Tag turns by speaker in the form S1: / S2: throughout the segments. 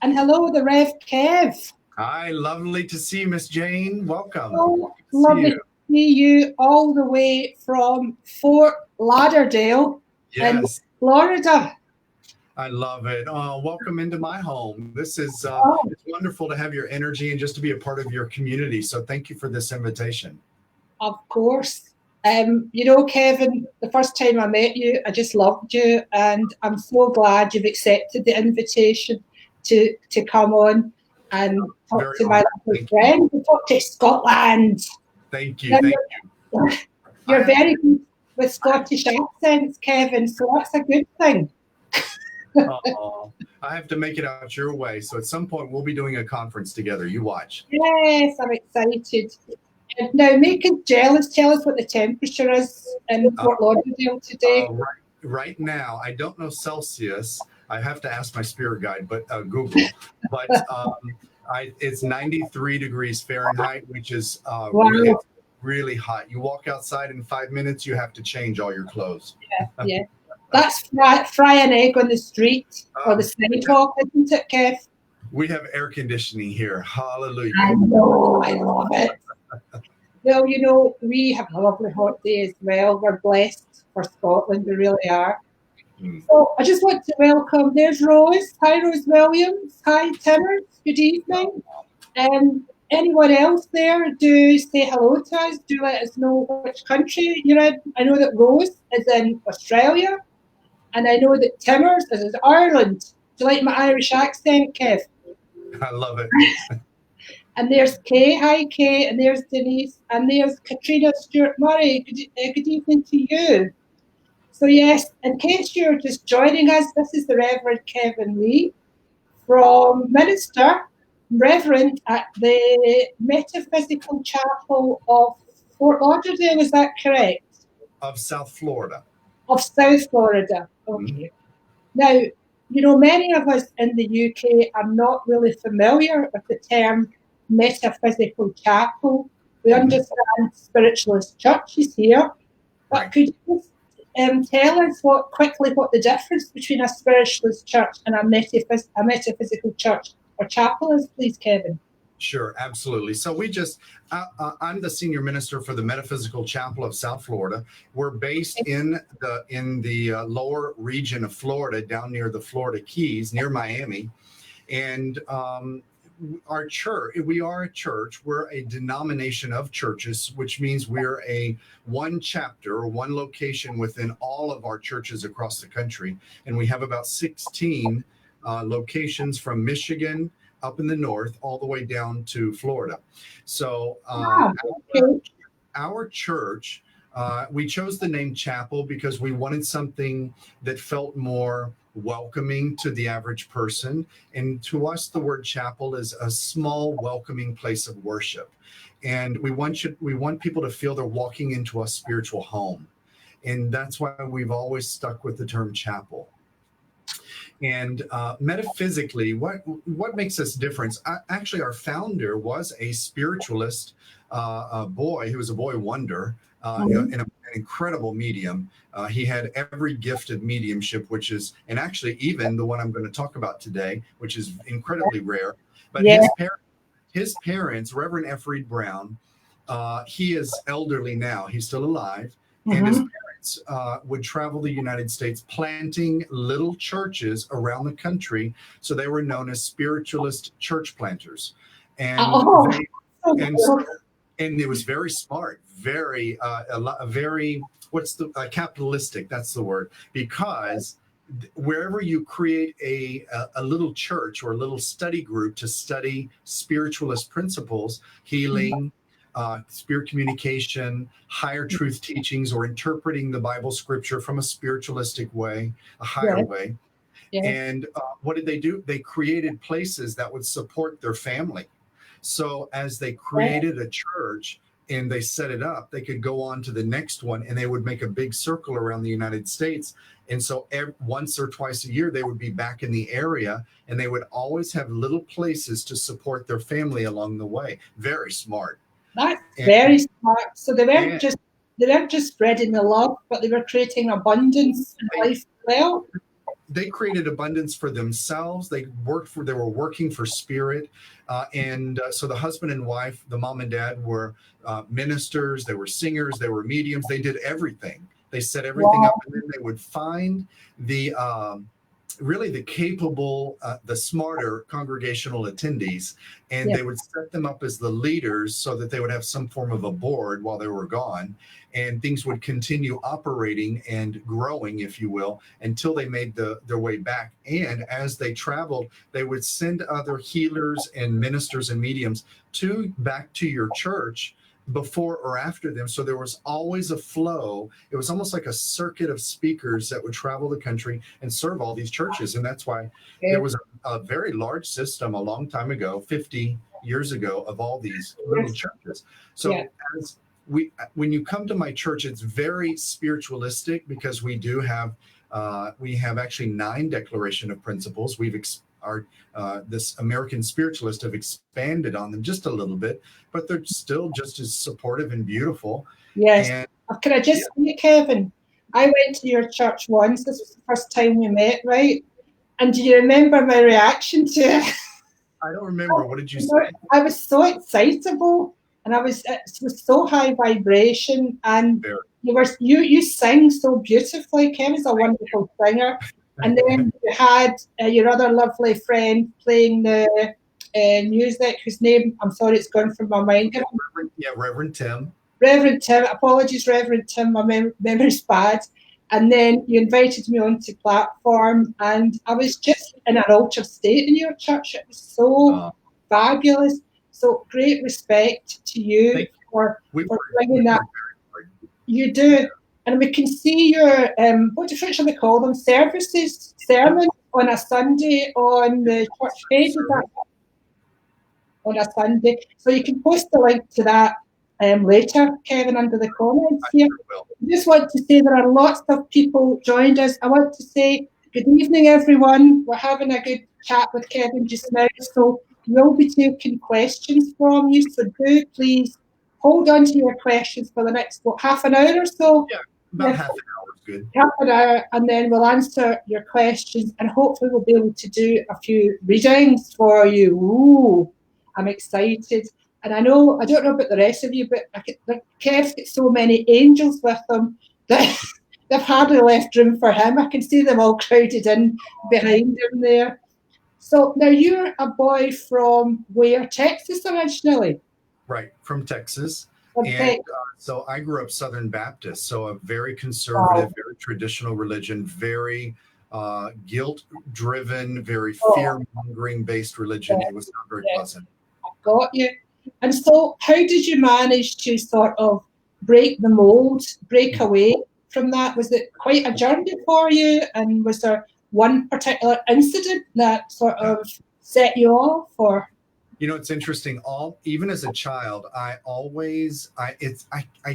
S1: And hello, the Rev Kev.
S2: Hi, lovely to see you, Miss Jane. Welcome.
S1: Oh, lovely to see you all the way from Fort Lauderdale in Florida.
S2: I love it. Welcome into my home. This is it's wonderful to have your energy and just to be a part of your community. So thank you for this invitation.
S1: Of course. You know, Kevin, the first time I met you, I just loved you, and I'm so glad you've accepted the invitation to come on and talk to my lovely friend and talk to Scotland.
S2: Thank you. Thank you.
S1: You're very good with Scottish accents, Kevin, so that's a good thing.
S2: I have to make it out your way. So at some point, we'll be doing a conference together. You watch.
S1: Yes, I'm excited. Now, make us jealous. Tell us what the temperature is in Fort Lauderdale today.
S2: Right now, I don't know Celsius. I have to ask my spirit guide, but Google. But it's 93 degrees Fahrenheit, which is really, really hot. You walk outside in 5 minutes, you have to change all your clothes.
S1: Yeah. That's fry an egg on the street or the sidewalk, isn't it, Kev?
S2: We have air conditioning here. Hallelujah.
S1: I know. I love it. Well, you know, we have a lovely hot day as well. We're blessed for Scotland. We really are. So I just want to welcome, there's Rose. Hi, Rose Williams. Hi, Timmers. Good evening. Anyone else there, do say hello to us. Do let us know which country you're in. I know that Rose is in Australia. And I know that Timmers is in Ireland. Do you like my Irish accent, Kev?
S2: I love it.
S1: And there's Kay. Hi, Kay. And there's Denise. And there's Katrina Stewart Murray. Good evening to you. So yes, in case you're just joining us, this is the Reverend Kevin Lee from Reverend at the Metaphysical Chapel of Fort Lauderdale. Is that correct?
S2: Of South Florida.
S1: Of South Florida. Okay. Now, you know, many of us in the UK are not really familiar with the term Metaphysical Chapel. We understand Spiritualist churches here, but could you just tell us quickly what the difference between a Spiritualist church and a metaphysical church or chapel is, please, Kevin?
S2: Sure, absolutely. So I'm the senior minister for the Metaphysical Chapel of South Florida. We're based in the lower region of Florida, down near the Florida Keys, near Miami. And our church, we are a church. We're a denomination of churches, which means we're one chapter or one location within all of our churches across the country. And we have about 16 locations from Michigan up in the north, all the way down to Florida. So our church, we chose the name chapel because we wanted something that felt more welcoming to the average person. And to us, the word chapel is a small, welcoming place of worship. And we want people to feel they're walking into a spiritual home. And that's why we've always stuck with the term chapel. And metaphysically, what makes us different? Actually, our founder was a spiritualist boy. He was a boy wonder, an incredible medium. He had every gift of mediumship, and actually even the one I'm going to talk about today, which is incredibly rare. But his parents, Reverend F. Reed Brown, he is elderly now. He's still alive. And his parents would travel the United States planting little churches around the country. So they were known as spiritualist church planters. And and it was very smart, very capitalistic. That's the word, because wherever you create a little church or a little study group to study spiritualist principles, healing, spirit communication, higher truth teachings, or interpreting the Bible scripture from a spiritualistic way, a higher way. And what did they do? They created places that would support their family. So as they created a church and they set it up, they could go on to the next one, and they would make a big circle around the United States. And so once or twice a year, they would be back in the area, and they would always have little places to support their family along the way. Very smart.
S1: That's very smart. So they weren't just spreading the love, but they were creating abundance in life as well.
S2: they created abundance for themselves. They were working for spirit. So the husband and wife, the mom and dad were ministers, they were singers, they were mediums, they did everything. They set everything up, and then they would find the really the capable, the smarter congregational attendees, and they would set them up as the leaders so that they would have some form of a board while they were gone, and things would continue operating and growing, if you will, until they made their way back. And as they traveled, they would send other healers and ministers and mediums back to your church before or after them. So there was always a flow. It was almost like a circuit of speakers that would travel the country and serve all these churches. And that's why there was a very large system a long time ago, 50 years ago, of all these little churches. So when you come to my church, it's very spiritualistic, because we have actually 9 declaration of principles. This American Spiritualist have expanded on them just a little bit, but they're still just as supportive and beautiful.
S1: Yes. And, can I just say, Kevin, I went to your church once. This was the first time we met, right? And do you remember my reaction to it?
S2: I don't remember. What did you say?
S1: I was so excitable, and it was so high vibration, and you sing so beautifully. Kevin's a wonderful singer. And then you had your other lovely friend playing the music, whose name, I'm sorry, it's gone from my mind.
S2: Reverend Tim.
S1: Reverend Tim. Apologies, Reverend Tim. My memory's bad. And then you invited me onto the platform, and I was just in an altered state in your church. It was so fabulous. So great respect to you for bringing that. You do. And we can see your, what shall we call them, sermon on a Sunday on the church page, on a Sunday. So you can post the link to that later, Kevin, under the comments here. I just want to say there are lots of people joined us. I want to say good evening, everyone. We're having a good chat with Kevin just now. So we'll be taking questions from you. So do please hold on to your questions for the next, half an hour or so?
S2: Yeah. About half an hour is good.
S1: Half an hour, and then we'll answer your questions, and hopefully we'll be able to do a few readings for you. Ooh, I'm excited. And I don't know about the rest of you, but Kev's got so many angels with him that they've hardly left room for him. I can see them all crowded in behind him there. So now you're a boy from where? Texas originally?
S2: Right, from Texas. And so I grew up Southern Baptist, so a very conservative, very traditional religion, very guilt-driven, very fear-mongering based religion. It was not very pleasant.
S1: I got you. And so how did you manage to sort of break the mold, break away from that? Was it quite a journey for you? And was there one particular incident that sort of set you off? Or
S2: you know, it's interesting. Even as a child, I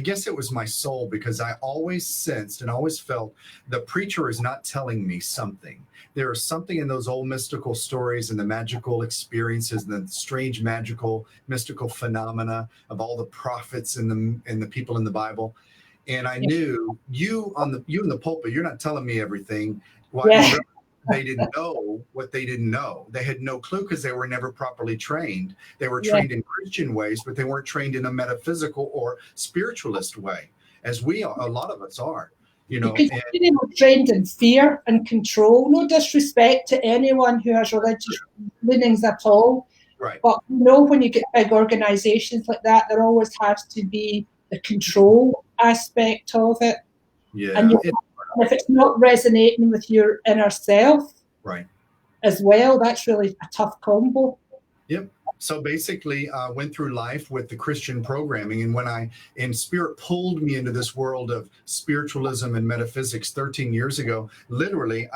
S2: guess it was my soul, because I always sensed and always felt the preacher is not telling me something. There is something in those old mystical stories and the magical experiences and the strange magical mystical phenomena of all the prophets and the people in the Bible. And I knew you in the pulpit, you're not telling me everything. They didn't know what they didn't know. They had no clue, because they were never properly trained. They were trained in Christian ways, but they weren't trained in a metaphysical or spiritualist way, as a lot of us are. You know,
S1: because they were trained in fear and control. No disrespect to anyone who has religious leanings at all.
S2: Right.
S1: But you know, when you get big organizations like that, there always has to be the control aspect of it.
S2: Yeah.
S1: And if it's not resonating with your inner self,
S2: right,
S1: as well, that's really a tough combo.
S2: Yep. So basically, I went through life with the Christian programming, and Spirit pulled me into this world of spiritualism and metaphysics 13 years ago. Literally,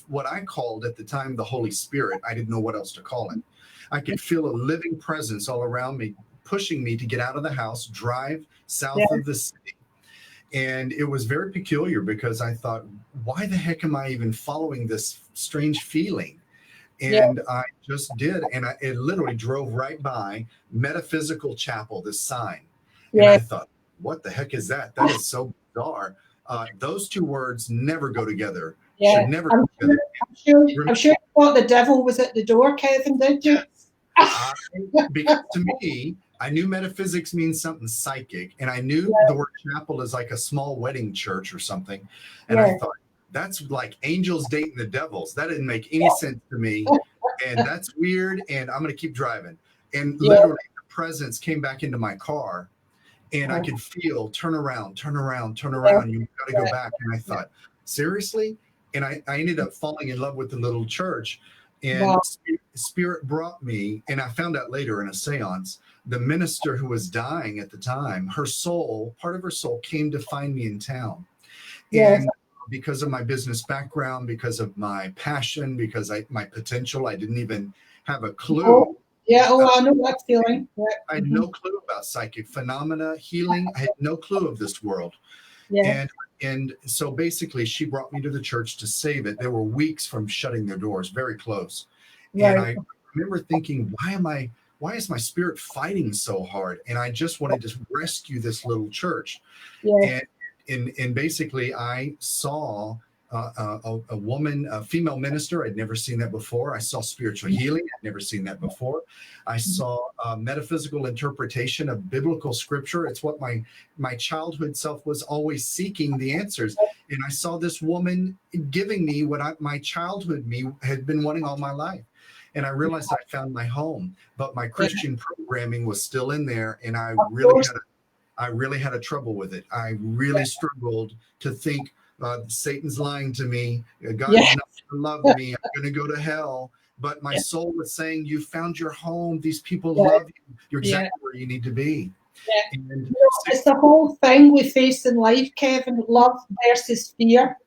S2: what I called at the time the Holy Spirit. I didn't know what else to call it. I could feel a living presence all around me, pushing me to get out of the house, drive south of the city. And it was very peculiar, because I thought, why the heck am I even following this strange feeling? And I just did. And it literally drove right by Metaphysical Chapel, this sign. And I thought, what the heck is that? That is so bizarre. Those two words never go together.
S1: Yeah.
S2: Should never.
S1: I'm sure you thought the devil was at the door, Kevin, did you?
S2: Because to me, I knew metaphysics means something psychic, and I knew the word chapel is like a small wedding church or something. And I thought, that's like angels dating the devils. That didn't make any sense to me. And that's weird. And I'm going to keep driving. And literally, the presence came back into my car, and I could feel turn around. You've got to go back. And I thought, seriously? And I ended up falling in love with the little church. And Spirit brought me, and I found out later in a seance, the minister who was dying at the time, her soul, part of her soul, came to find me in town. And because of my business background, because of my passion, because my potential, I didn't even have a clue.
S1: I know that feeling.
S2: I had no clue about psychic phenomena, healing. I had no clue of this world. And so basically, she brought me to the church to save it. They were weeks from shutting their doors, very close. And I remember thinking, why is my spirit fighting so hard? And I just wanted to rescue this little church. And basically, I saw a woman, a female minister. I'd never seen that before. I saw spiritual healing. I'd never seen that before. I saw metaphysical interpretation of biblical scripture. It's what my childhood self was always seeking the answers. And I saw this woman giving me what my childhood me had been wanting all my life. And I realized I found my home, but my Christian programming was still in there. And I really had a trouble with it. I really struggled to think, Satan's lying to me. God's not going to love me. I'm going to go to hell. But my soul was saying, you found your home. These people love you. You're exactly where you need to be. And
S1: it's the whole thing we face in life, Kevin, love versus fear.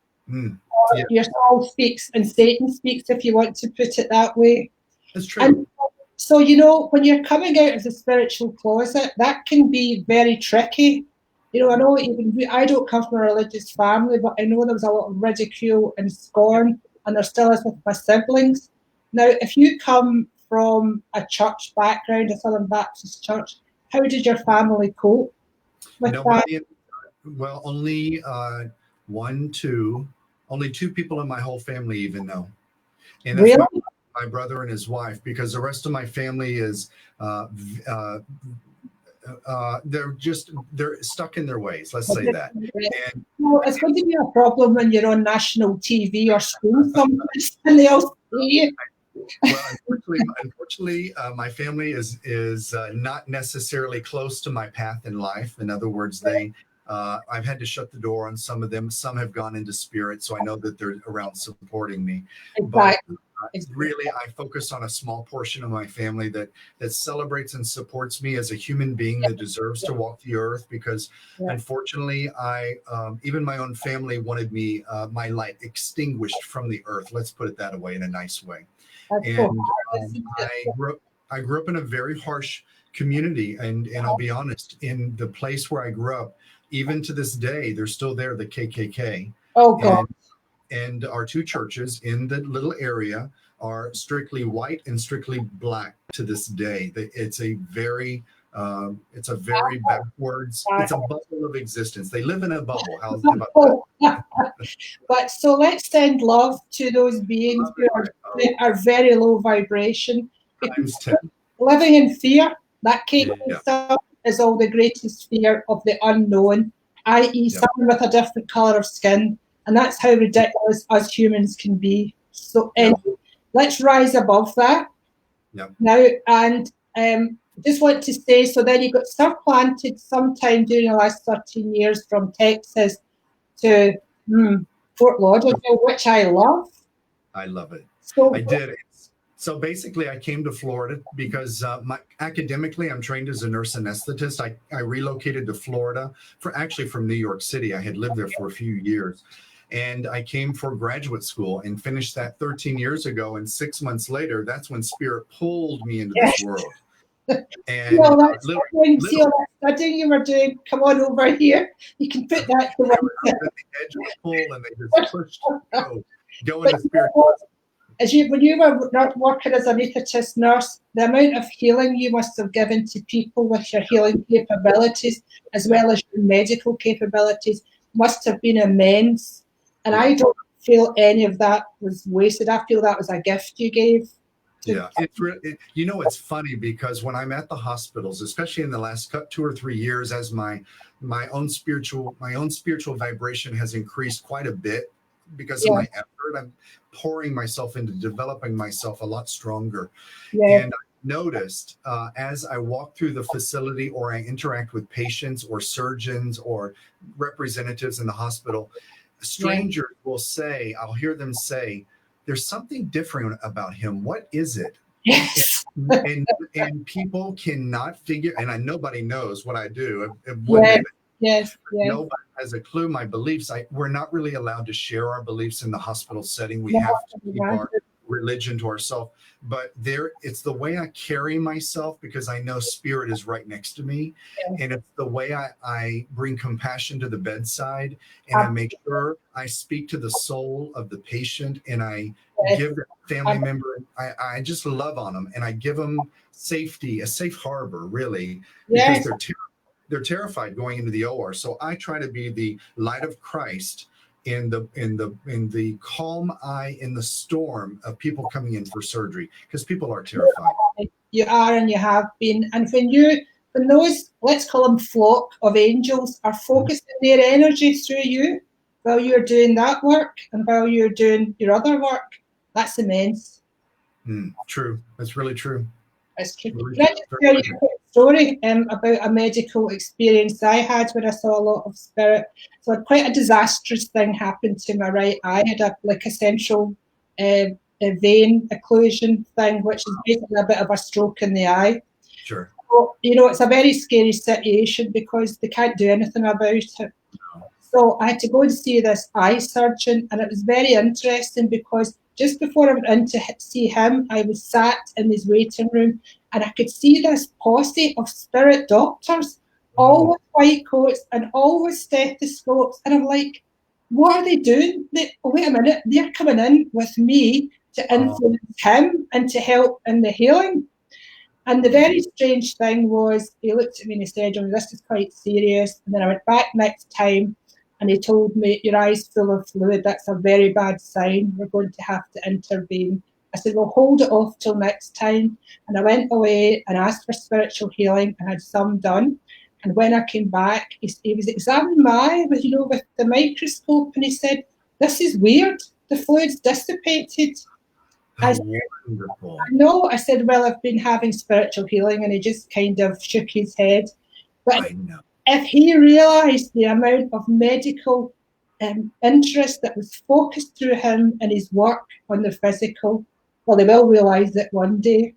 S1: Your soul speaks and Satan speaks, if you want to put it that way.
S2: That's true.
S1: And so, when you're coming out of the spiritual closet, that can be very tricky. I know I don't come from a religious family, but I know there was a lot of ridicule and scorn, and there still is with my siblings. Now, if you come from a church background, a Southern Baptist church, how did your family cope with that?
S2: Well, only only two people in my whole family even know. And that's my brother and his wife, because the rest of my family is they're stuck in their ways. Let's say that. And
S1: it's going to be a problem when you're on national TV or school sometimes, and they all see it.
S2: Well, unfortunately, my family is not necessarily close to my path in life. In other words, I've had to shut the door on some of them. Some have gone into spirit, so I know that they're around supporting me. But really, I focus on a small portion of my family that celebrates and supports me as a human being that deserves to walk the earth. Because unfortunately, even my own family wanted me my light extinguished from the earth. Let's put it that way, in a nice way. And I grew up in a very harsh community, and I'll be honest, in the place where I grew up, even to this day, they're still there, the KKK.
S1: Oh, God.
S2: And our two churches in the little area are strictly white and strictly black to this day. It's a very backwards, it's a bubble of existence. They live in a bubble. How about that?
S1: But so let's send love to those beings who are very low vibration.
S2: Times 10.
S1: Living in fear, that stuff is all the greatest fear of the unknown, i.e. someone with a different colour of skin. And that's how ridiculous us humans can be. So let's rise above that now. And just want to say, so then you got supplanted sometime during the last 13 years from Texas to Fort Lauderdale, which I love.
S2: I love it.
S1: So
S2: I did. So basically, I came to Florida because academically, I'm trained as a nurse anesthetist. I relocated to Florida from New York City. I had lived there for a few years. And I came for graduate school and finished that 13 years ago. And 6 months later, that's when Spirit pulled me into this world. And
S1: that studying you were doing, come on over here. You can put that to
S2: one side. At the edge of the pool, and they just pushed, go into Spirit.
S1: When you were working as a anesthetist nurse, the amount of healing you must have given to people with your healing capabilities, as well as your medical capabilities, must have been immense. And I don't feel any of that was wasted. I feel that was a gift you gave.
S2: Yeah, it's really, it's funny because when I'm at the hospitals, especially in the last 2 or 3 years, as my own spiritual vibration has increased quite a bit because of my effort, I'm pouring myself into developing myself a lot stronger. And I noticed as I walk through the facility or I interact with patients or surgeons or representatives in the hospital, strangers will say, I'll hear them say, there's something different about him. What is it?
S1: Yes.
S2: And people cannot figure, and nobody knows what I do.
S1: Yes.
S2: Nobody has a clue. My beliefs, we're not really allowed to share our beliefs in the hospital setting. We have to keep our religion to ourselves. But it's the way I carry myself, because I know spirit is right next to me. And it's the way I bring compassion to the bedside, and I make sure I speak to the soul of the patient, and I give the family member, I just love on them, and I give them safety, a safe harbor, really, because they're terrified going into the OR. So I try to be the light of Christ in the calm eye in the storm of people coming in for surgery, because people are terrified.
S1: You are, and you have been. And when those, let's call them flock of angels, are focusing their energy through you while you're doing that work and while you're doing your other work, that's immense.
S2: True. That's really true.
S1: It's true. Can I just tell you a quick story about a medical experience I had where I saw a lot of spirit? So quite a disastrous thing happened to my right eye. I had a central vein occlusion thing, which is basically a bit of a stroke in the eye.
S2: Sure.
S1: So, it's a very scary situation because they can't do anything about it. So I had to go and see this eye surgeon, and it was very interesting because just before I went in to see him, I was sat in his waiting room, and I could see this posse of spirit doctors, all with white coats and all with stethoscopes. And I'm like, what are they doing? Wait a minute, they're coming in with me to influence him and to help in the healing. And the very strange thing was, he looked at me and he said, "Oh, this is quite serious." And then I went back next time, and he told me, "Your eye's full of fluid. That's a very bad sign. We're going to have to intervene." I said, "Well, hold it off till next time." And I went away and asked for spiritual healing and had some done. And when I came back, he was examining my eye with the microscope, and he said, "This is weird. The fluid's dissipated."
S2: Wonderful.
S1: No, I said, "Well, I've been having spiritual healing," and he just kind of shook his head. But
S2: I know.
S1: If he realised the amount of medical interest that was focused through him in his work on the physical, well, they will realise it one day.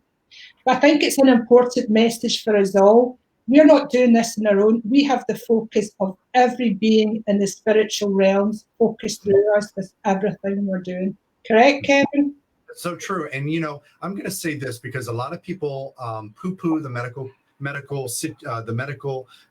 S1: But I think it's an important message for us all. We're not doing this on our own. We have the focus of every being in the spiritual realms focused through us with everything we're doing. Correct, Kevin?
S2: So true. And, I'm going to say this because a lot of people poo-poo the medical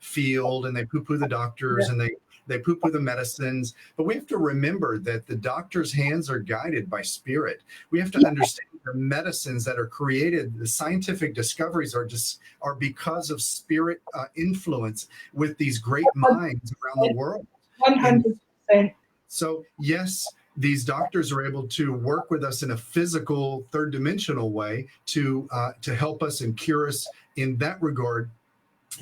S2: field, and they poo-poo the doctors, and they poo-poo the medicines. But we have to remember that the doctor's hands are guided by spirit. We have to understand the medicines that are created, the scientific discoveries are because of spirit influence with these great minds around the world.
S1: 100%.
S2: So yes, these doctors are able to work with us in a physical, third-dimensional way to help us and cure us in that regard.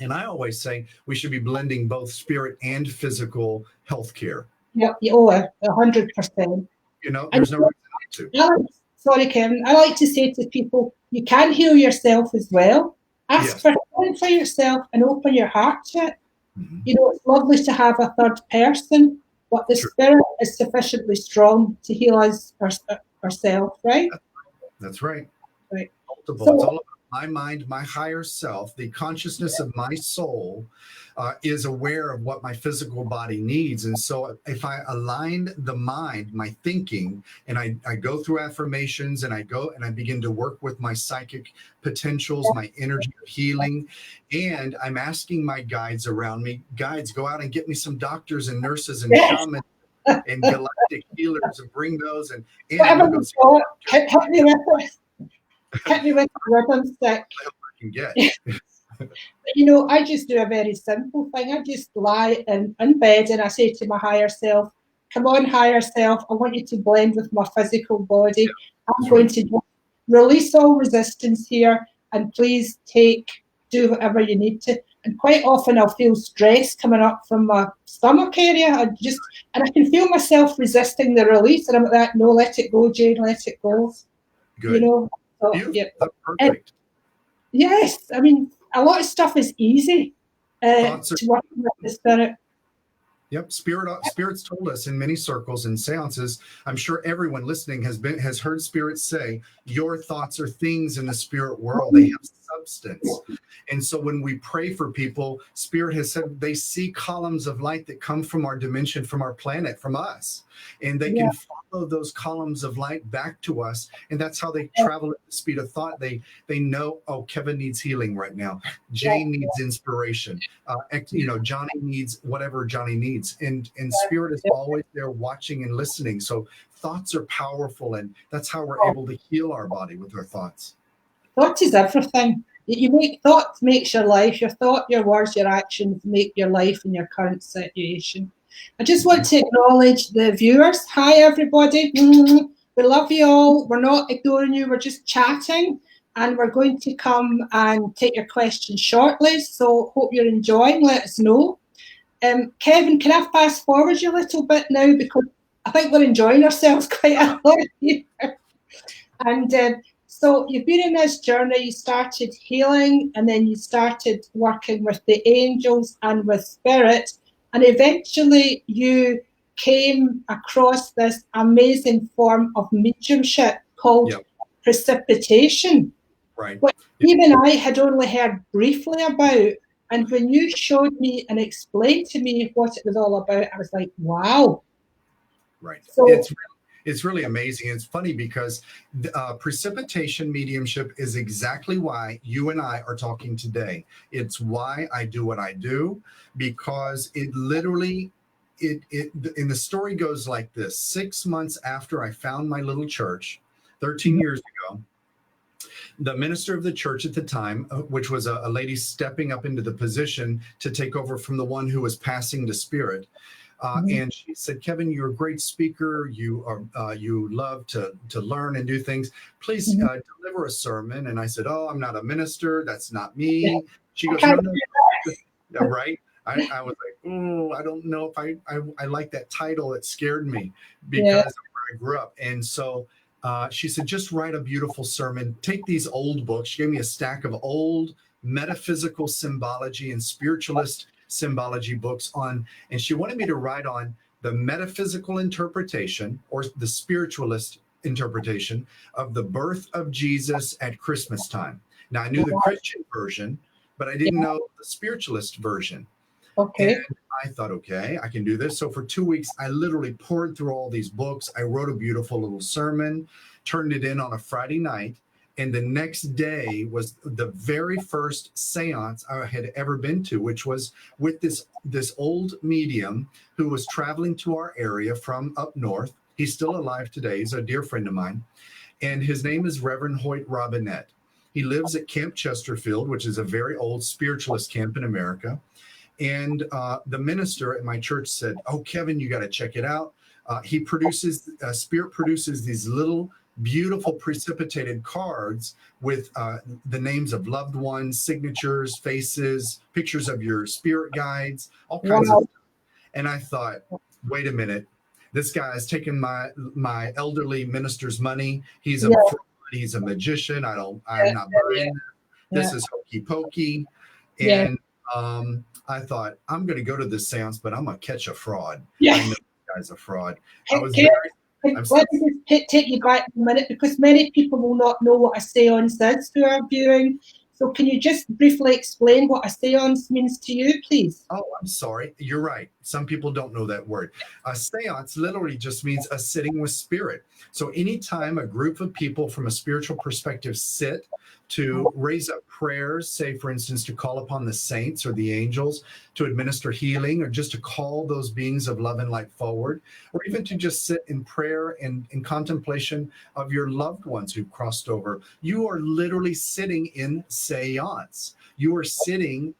S2: And I always say we should be blending both spirit and physical health care.
S1: Yeah, 100%.
S2: There's no reason not to.
S1: Sorry, Kevin. I like to say to people, you can heal yourself as well. Ask for healing for yourself and open your heart to it. It's lovely to have a third person, but the spirit is sufficiently strong to heal us ourselves, right?
S2: That's right.
S1: Right.
S2: It's all about my mind, my higher self, the consciousness of my soul is aware of what my physical body needs. And so if I align the mind, my thinking, and I go through affirmations, and I begin to work with my psychic potentials, my energy of healing, and I'm asking my guides around me, guides, go out and get me some doctors and nurses and shamans and galactic healers, and bring those. And
S1: hit me with a rhythm stick.
S2: I can get.
S1: I just do a very simple thing. I just lie in bed and I say to my higher self, come on, higher self, I want you to blend with my physical body. I'm
S2: That's
S1: going
S2: right.
S1: to release all resistance here, and please do whatever you need to. And quite often I'll feel stress coming up from my stomach area. And I can feel myself resisting the release, and I'm like that, no, let it go, Jane, let it go.
S2: Good.
S1: You know? So,
S2: Beautiful.
S1: yeah.
S2: That's perfect.
S1: Yes, I mean, a lot of stuff is easy
S2: Thoughts are
S1: to work with the spirit.
S2: Yep, spirits told us in many circles and seances. I'm sure everyone listening has heard spirits say, "Your thoughts are things in the spirit world; they have substance." And so when we pray for people, spirit has said they see columns of light that come from our dimension, from our planet, from us, and they can follow those columns of light back to us, and that's how they travel at the speed of thought. They know, oh, Kevin needs healing right now. Jane needs inspiration. Johnny needs whatever Johnny needs, and spirit is always there watching and listening. So thoughts are powerful, and that's how we're able to heal our body with our thoughts.
S1: Thoughts is everything. Thoughts makes your life. Your thought, your words, your actions make your life in your current situation. I just want to acknowledge the viewers. Hi, everybody. We love you all. We're not ignoring you. We're just chatting, and we're going to come and take your questions shortly. So hope you're enjoying. Let us know. Kevin, can I fast forward you a little bit now, because I think we're enjoying ourselves quite a lot here. And so you've been in this journey. You started healing, and then you started working with the angels and with spirit, and eventually you came across this amazing form of mediumship called precipitation,
S2: right?
S1: Which even I had only heard briefly about. And when you showed me and explained to me what it was all about, I was like, wow.
S2: Right.
S1: So
S2: it's really amazing. It's funny because precipitation mediumship is exactly why you and I are talking today. It's why I do what I do, because it literally, and the story goes like this. 6 months after I found my little church, 13 years ago, the minister of the church at the time, which was a lady stepping up into the position to take over from the one who was passing the spirit, and she said, "Kevin, you're a great speaker. You love to learn and do things. Please deliver a sermon." And I said, "Oh, I'm not a minister. That's not me." She goes, "No, no, right." I was like, "Oh, I don't know if I like that title. It scared me because of where I grew up." And so she said, "Just write a beautiful sermon. Take these old books." She gave me a stack of old metaphysical symbology and spiritualist symbology books on, and she wanted me to write on the metaphysical interpretation or the spiritualist interpretation of the birth of Jesus at Christmas time. Now, I knew the Christian version, but I didn't know the spiritualist version.
S1: Okay.
S2: And I thought, okay, I can do this. So for 2 weeks, I literally poured through all these books. I wrote a beautiful little sermon, turned it in on a Friday night. And the next day was the very first seance I had ever been to, which was with this old medium who was traveling to our area from up north. He's still alive today. He's a dear friend of mine. And his name is Reverend Hoyt Robinette. He lives at Camp Chesterfield, which is a very old spiritualist camp in America. And the minister at my church said, "Oh, Kevin, you got to check it out." Spirit produces these little beautiful precipitated cards with the names of loved ones, signatures, faces, pictures of your spirit guides, all kinds of stuff. And I thought, wait a minute, this guy is taking my elderly minister's money. He's a fraud, he's a magician. I'm not buying this. This is hokey pokey. And I thought, I'm going to go to this seance, but I'm going to catch a fraud. I know this guy's a fraud.
S1: Let me just take you back a minute, because many people will not know what a seance is who are viewing. So can you just briefly explain what a seance means to you, please?
S2: Oh, I'm sorry. You're right. Some people don't know that word. A seance literally just means a sitting with spirit. So anytime a group of people from a spiritual perspective sit to raise up prayers, say, for instance, to call upon the saints or the angels to administer healing, or just to call those beings of love and light forward, or even to just sit in prayer and in contemplation of your loved ones who've crossed over, you are literally sitting in seance. You are sitting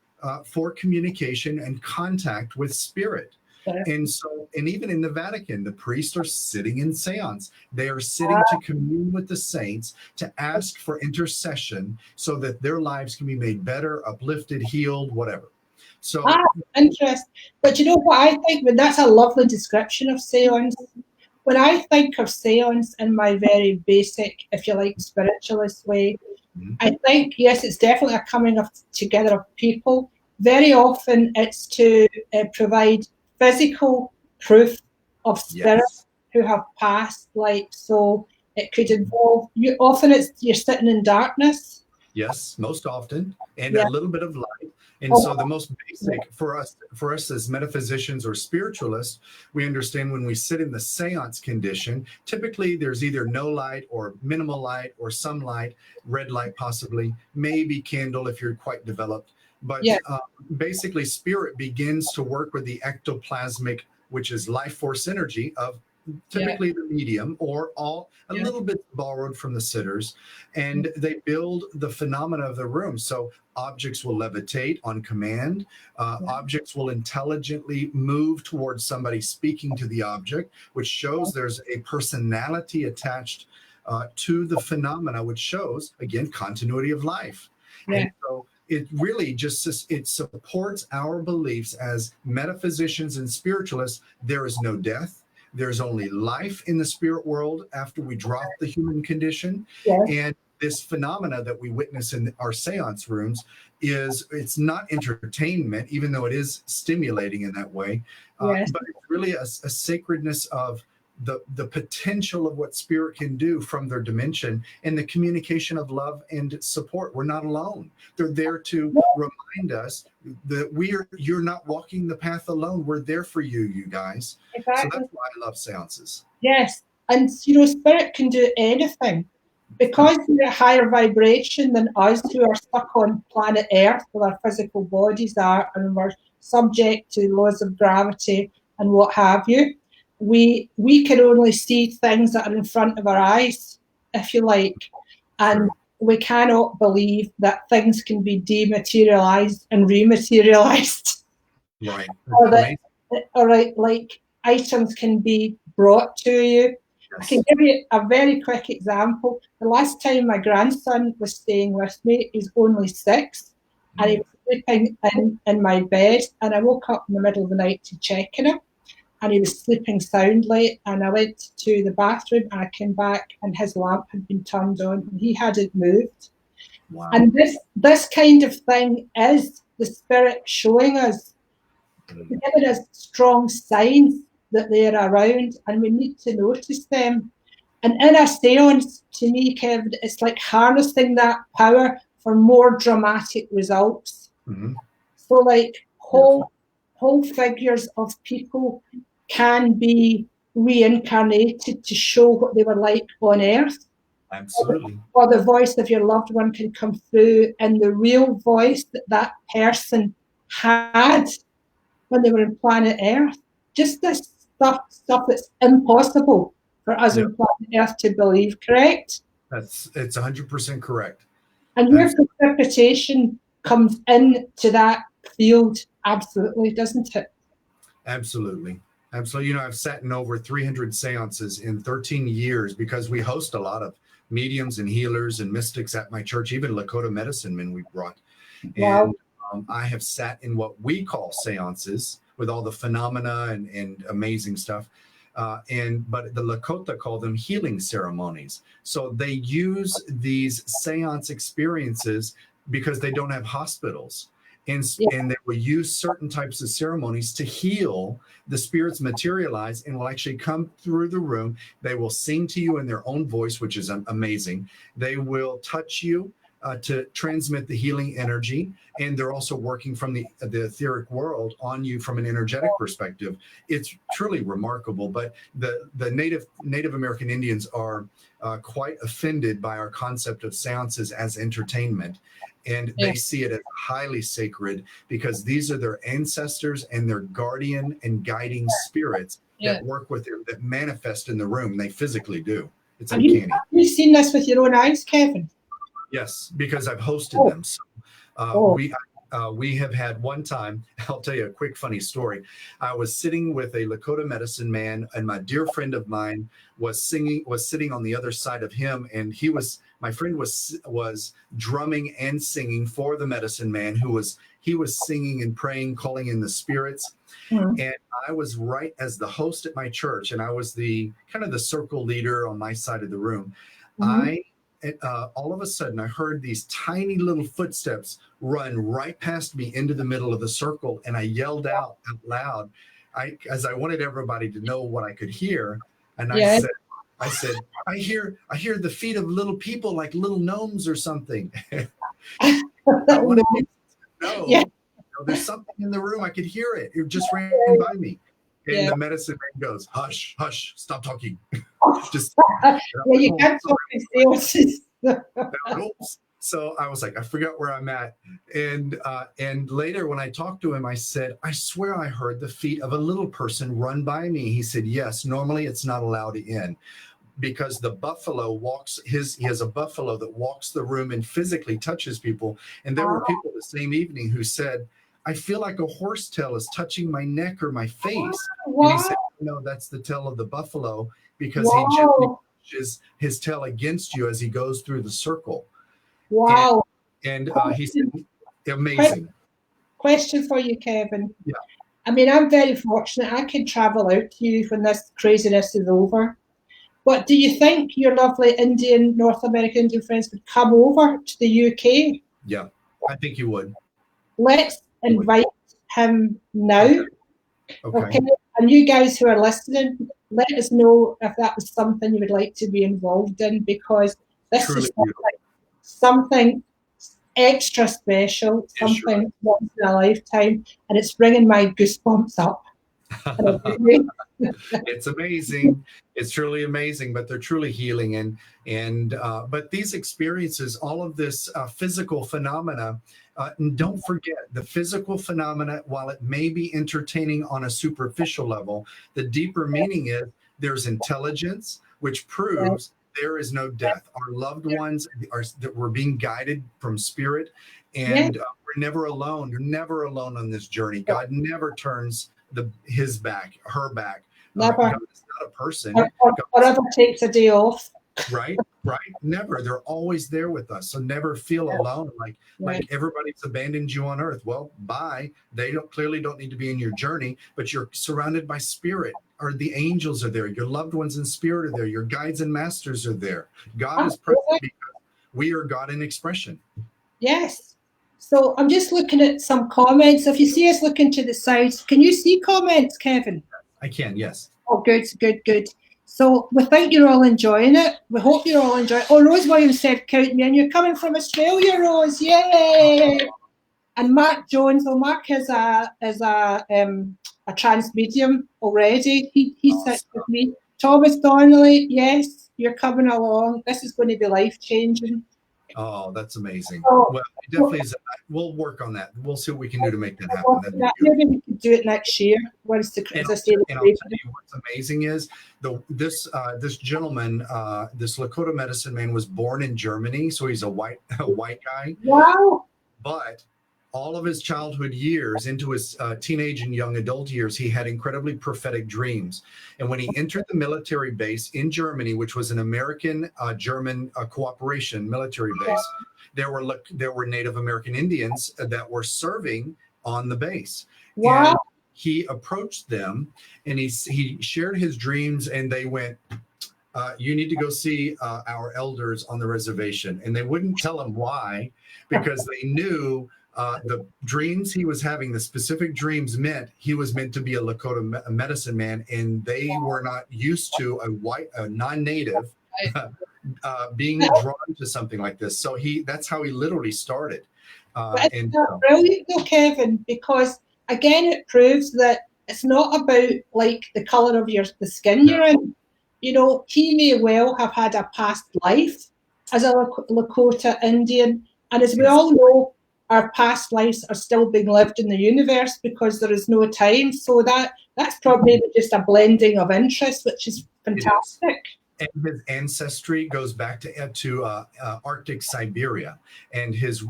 S2: for communication and contact with spirit. And so, and even in the Vatican, the priests are sitting in seance. They are sitting to commune with the saints, to ask for intercession so that their lives can be made better, uplifted, healed, whatever. So
S1: interest. But you know what I think? But that's a lovely description of seance. When I think of seance in my very basic, if you like, spiritualist way, I think, yes, it's definitely a coming of together of people. Very often it's to provide physical proof of spirits who have passed. Like, so it could involve you. Often you're sitting in darkness.
S2: Yes, most often, and a little bit of light. And so the most basic for us as metaphysicians or spiritualists, we understand when we sit in the seance condition, typically there's either no light or minimal light or some light, red light possibly, maybe candle if you're quite developed. But basically spirit begins to work with the ectoplasmic, which is life force energy of typically the medium, or a little bit borrowed from the sitters, and they build the phenomena of the room. So objects will levitate on command. Objects will intelligently move towards somebody speaking to the object, which shows there's a personality attached to the phenomena, which shows, again, continuity of life. And so it really it supports our beliefs as metaphysicians and spiritualists. There is no death. There's only life in the spirit world after we drop the human condition. And this phenomena that we witness in our seance rooms it's not entertainment, even though it is stimulating in that way. But it's really a sacredness of the potential of what spirit can do from their dimension and the communication of love and support. We're not alone. They're there to remind us that you're not walking the path alone. We're there for you, you guys. Exactly. So that's why I love seances.
S1: Yes. And, spirit can do anything. Because we're at higher vibration than us who are stuck on planet Earth where our physical bodies are, and we're subject to laws of gravity and what have you, we can only see things that are in front of our eyes, if you like. And we cannot believe that things can be dematerialized and rematerialized.
S2: Right.
S1: Like items can be brought to you. I can give you a very quick example. The last time my grandson was staying with me, he's only 6, and he was sleeping in my bed, and I woke up in the middle of the night to check on him, and he was sleeping soundly, and I went to the bathroom, and I came back, and his lamp had been turned on, and he hadn't moved. Wow. And this kind of thing is the spirit showing us, giving us strong signs that they're around, and we need to notice them. And in a seance, to me, Kevin, it's like harnessing that power for more dramatic results. So like whole figures of people can be reincarnated to show what they were like on Earth.
S2: Absolutely.
S1: Or the voice of your loved one can come through, and the real voice that person had when they were on planet Earth. Just this stuff that's impossible for us on planet Earth to believe, correct?
S2: It's 100% correct.
S1: And your precipitation comes into that field, absolutely, doesn't it?
S2: Absolutely. Absolutely. I've sat in over 300 seances in 13 years because we host a lot of mediums and healers and mystics at my church, even Lakota medicine men we brought. And I have sat in what we call seances with all the phenomena and amazing stuff. But the Lakota call them healing ceremonies. So they use these seance experiences because they don't have hospitals. And they will use certain types of ceremonies to heal. The spirits materialize and will actually come through the room. They will sing to you in their own voice, which is amazing. They will touch you to transmit the healing energy. And they're also working from the etheric world on you from an energetic perspective. It's truly remarkable. But the Native American Indians are quite offended by our concept of seances as entertainment. And they see it as highly sacred because these are their ancestors and their guardian and guiding spirits that work with them, that manifest in the room. They physically do. It's uncanny.
S1: Have you seen this with your own eyes, Kevin?
S2: Yes, because I've hosted them. So we have had one time, I'll tell you a quick funny story. I was sitting with a Lakota medicine man, and my dear friend of mine was sitting on the other side of him, and my friend was drumming and singing for the medicine man he was singing and praying, calling in the spirits. Mm-hmm. And I was right as the host at my church, and I was the kind of the circle leader on my side of the room. Mm-hmm. All of a sudden, I heard these tiny little footsteps run right past me into the middle of the circle, and I yelled out loud, as I wanted everybody to know what I could hear. And I said, I hear the feet of little people, like little gnomes or something. I wanted people to know, there's something in the room. I could hear it. It just ran by me. And the medicine man goes, "Hush, hush, stop talking." Just
S1: you can't talk to sales.
S2: So I was like, I forgot where I'm at. And later when I talked to him, I said, I swear I heard the feet of a little person run by me. He said, yes, normally it's not allowed in because the buffalo he has a buffalo that walks the room and physically touches people. And there were people the same evening who said, I feel like a horse tail is touching my neck or my face. Wow. And he said, no, that's the tail of the buffalo because he gently pushes his tail against you as he goes through the circle.
S1: Wow.
S2: And he said, amazing.
S1: Question for you, Kevin.
S2: Yeah.
S1: I mean, I'm very fortunate. I can travel out to you when this craziness is over. But do you think your lovely North American Indian friends would come over to the UK?
S2: Yeah, I think you would.
S1: Let's invite him now. Okay. And you guys who are listening, let us know if that was something you would like to be involved in, because this is something extra special, something once in a lifetime, and it's bringing my goosebumps up.
S2: It's amazing. It's truly amazing, but they're truly healing. But these experiences, all of this physical phenomena, and don't forget the physical phenomena, while it may be entertaining on a superficial level, the deeper meaning is there's intelligence, which proves there is no death. Our loved ones that we're being guided from spirit, and we're never alone. You're never alone on this journey. God never turns his back, her back.
S1: Never.
S2: God is not a person.
S1: Or ever takes a day off.
S2: Right. Never. They're always there with us. So never feel alone. Like everybody's abandoned you on earth. Well, bye. They clearly don't need to be in your journey, but you're surrounded by spirit. Or the angels are there. Your loved ones in spirit are there. Your guides and masters are there. God is present because we are God in expression. Yes.
S1: So I'm just looking at some comments. If you see us looking to the sides, can you see comments, Kevin?
S2: I can, yes.
S1: Oh, good. So we think you're all enjoying it. We hope you're all enjoying it. Oh, Rose Williams said, count me in. You're coming from Australia, Rose. Yay! And Mark Jones, Mark is a trans medium already. He sits with me. Thomas Donnelly, yes, you're coming along. This is going to be life-changing.
S2: Oh, that's amazing. Well, it definitely is. We'll work on that. We'll see what we can do to make that happen.
S1: Maybe we could do it next year.
S2: And I'll tell you what's amazing is this gentleman, this Lakota medicine man, was born in Germany, so he's a white guy.
S1: Wow!
S2: But all of his childhood years into his teenage and young adult years, he had incredibly prophetic dreams. And when he entered the military base in Germany, which was an American-German cooperation military base, there were Native American Indians that were serving on the base.
S1: Wow.
S2: And he approached them and he shared his dreams, and they went, you need to go see our elders on the reservation. And they wouldn't tell him why, because they knew the dreams he was having, the specific dreams meant he was meant to be a Lakota medicine man, and they were not used to a non-native being drawn to something like this. So that's how he literally started.
S1: It's brilliant though, Kevin, because again, it proves that it's not about like the color of the skin you're in. You know, he may well have had a past life as a Lakota Indian, and as we all know, our past lives are still being lived in the universe because there is no time. So that's probably just a blending of interest, which is fantastic.
S2: And his ancestry goes back to Arctic Siberia, and his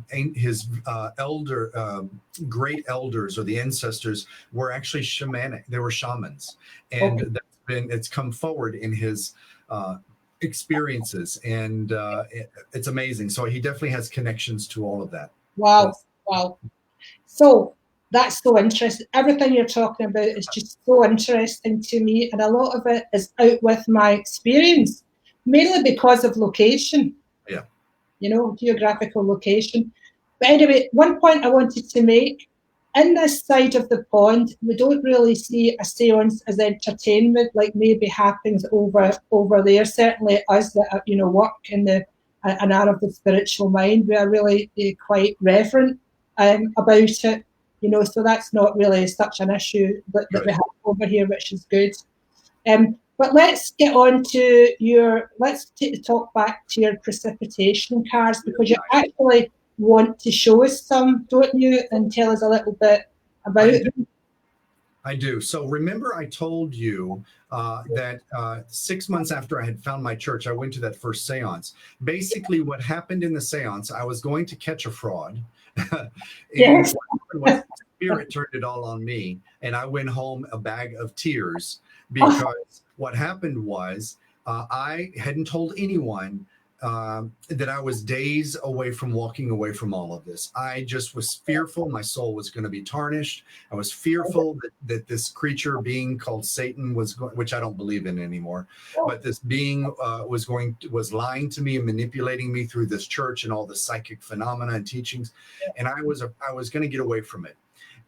S2: great elders or the ancestors were actually shamanic. They were shamans, and it's come forward in his experiences, and it's amazing. So he definitely has connections to all of that.
S1: Wow,
S2: Yes.
S1: wow. So that's so interesting. Everything you're talking about is just so interesting to me, and a lot of it is out with my experience, mainly because of location.
S2: Yeah.
S1: Geographical location. But anyway, one point I wanted to make, in this side of the pond, we don't really see a seance as entertainment like maybe happens over there. Certainly us that work in an area of the spiritual mind, we are really quite reverent about it. So that's not really such an issue that we have over here, which is good. But let's get on to talk back to your precipitation cards, because you actually want to show us some, don't you, and tell us a little bit about them.
S2: I do. So remember I told you that 6 months after I had found my church, I went to that first seance. Basically what happened in the seance, I was going to catch a fraud.
S1: Yes.
S2: What Spirit turned it all on me, and I went home a bag of tears, because what happened was I hadn't told anyone that I was days away from walking away from all of this. I just was fearful my soul was going to be tarnished. I was fearful that this creature being called Satan which I don't believe in anymore, but this being was lying to me and manipulating me through this church and all the psychic phenomena and teachings, and I was going to get away from it.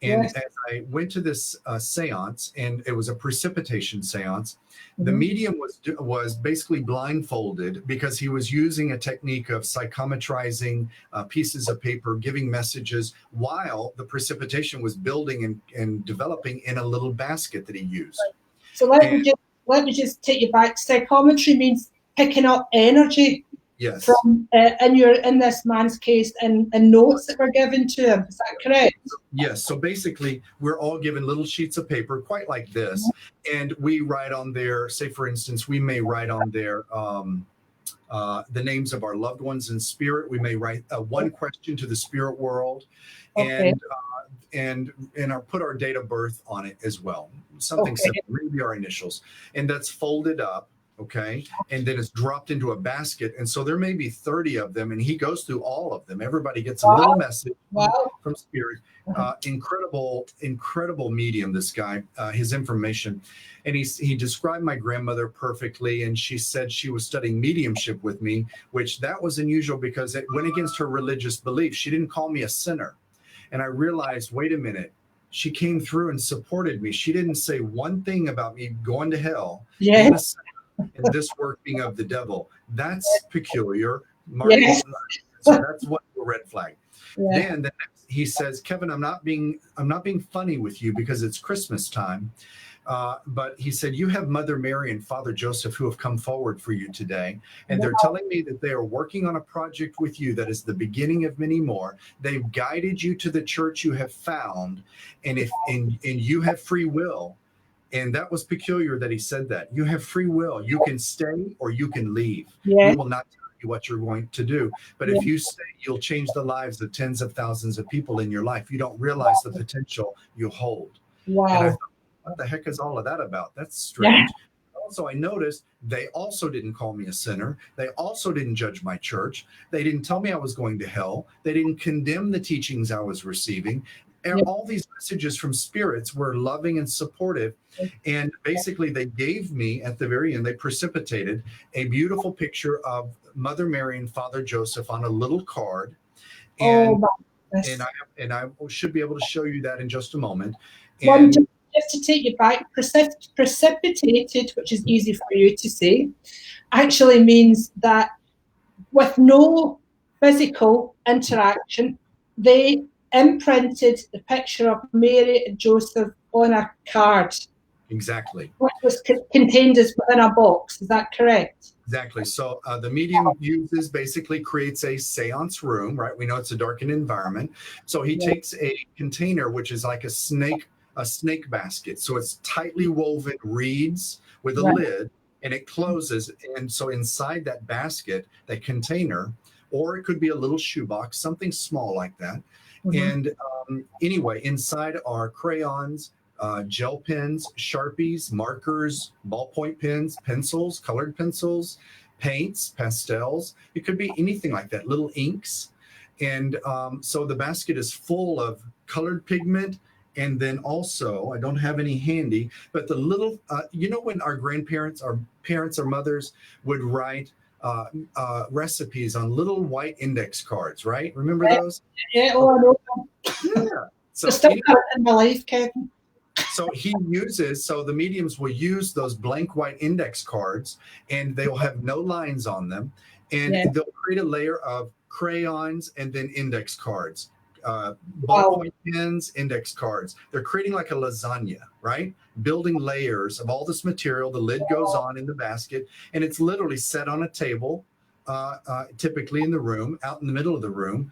S2: And as I went to this seance, and it was a precipitation seance, the medium was basically blindfolded, because he was using a technique of psychometrizing pieces of paper, giving messages while the precipitation was building and developing in a little basket that he used.
S1: So let me just take you back. Psychometry means picking up energy.
S2: Yes.
S1: From in this man's case, and notes that were given to him. Is that correct?
S2: Yes. So basically, we're all given little sheets of paper, quite like this, and we write on there. Say, for instance, we may write on there the names of our loved ones in spirit. We may write one question to the spirit world, and put our date of birth on it as well. Something simple, maybe our initials, and that's folded up. Okay. And then it's dropped into a basket. And so there may be 30 of them, and he goes through all of them. Everybody gets a little message from Spirit. Incredible medium, this guy, his information. And he described my grandmother perfectly. And she said she was studying mediumship with me, which that was unusual because it went against her religious beliefs. She didn't call me a sinner. And I realized, wait a minute. She came through and supported me. She didn't say one thing about me going to hell.
S1: Yes.
S2: And this working of the devil. That's peculiar.
S1: Yes.
S2: So that's what the red flag.
S1: Yeah.
S2: Then the next, he says, Kevin, I'm not being funny with you because it's Christmas time. But he said, you have Mother Mary and Father Joseph who have come forward for you today. And they're telling me that they are working on a project with you that is the beginning of many more. They've guided you to the church you have found. And you have free will. And that was peculiar that he said that. You have free will. You can stay or you can leave.
S1: Yeah.
S2: We will not tell you what you're going to do. But if you stay, you'll change the lives of tens of thousands of people in your life. You don't realize the potential you hold.
S1: Wow.
S2: And I thought, what the heck is all of that about? That's strange. Yeah. Also, I noticed they also didn't call me a sinner. They also didn't judge my church. They didn't tell me I was going to hell. They didn't condemn the teachings I was receiving. And all these messages from spirits were loving and supportive. And basically, they gave me, at the very end, they precipitated a beautiful picture of Mother Mary and Father Joseph on a little card. And, and I should be able to show you that in just a moment. And
S1: just to take you back, precipitated, which is easy for you to say, actually means that with no physical interaction, they imprinted the picture of Mary and Joseph on a card.
S2: Exactly.
S1: Which was contained as within a box. Is that correct?
S2: Exactly. So the medium creates a seance room, right? We know it's a darkened environment. So he takes a container, which is like a snake basket. So it's tightly woven reeds with a lid. and it closes. And so inside that basket, that container, or it could be a little shoebox, something small like that. And anyway, inside are crayons, gel pens, Sharpies, markers, ballpoint pens, pencils, colored pencils, paints, pastels. It could be anything like that, little inks. And so the basket is full of colored pigment. And then also, I don't have any handy, but the little, when our grandparents, our parents, or mothers would write recipes on little white index cards, right? Remember those?
S1: Yeah, oh, I know.
S2: Yeah. So
S1: It's still in my life, Kevin.
S2: So the mediums will use those blank white index cards, and they'll have no lines on them, and they'll create a layer of crayons and then index cards, ballpoint pens, index cards. They're creating like a lasagna, right? Building layers of all this material. The lid goes on in the basket, and it's literally set on a table, typically in the room, out in the middle of the room.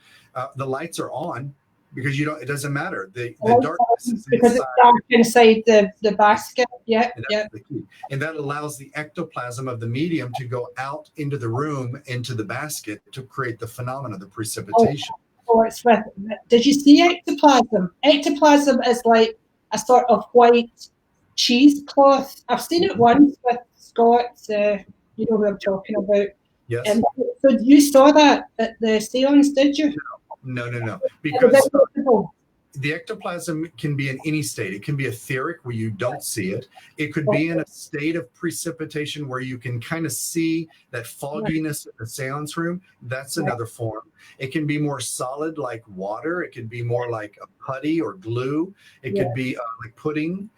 S2: The lights are on, because it doesn't matter. The darkness is
S1: because
S2: inside.
S1: It's dark inside the basket. Yeah, yeah.
S2: The key. And that allows the ectoplasm of the medium to go out into the room, into the basket, to create the phenomena, the precipitation.
S1: Did you see ectoplasm? Ectoplasm is like a sort of white cheesecloth. I've seen it once with Scott's, you know who I'm talking about.
S2: Yes.
S1: And so you saw that at the seance, did you?
S2: No. Because the ectoplasm can be in any state. It can be etheric, where you don't see it. It could be in a state of precipitation where you can kind of see that fogginess in the seance room. That's another form. It can be more solid, like water. It could be more like a putty or glue. It could be like pudding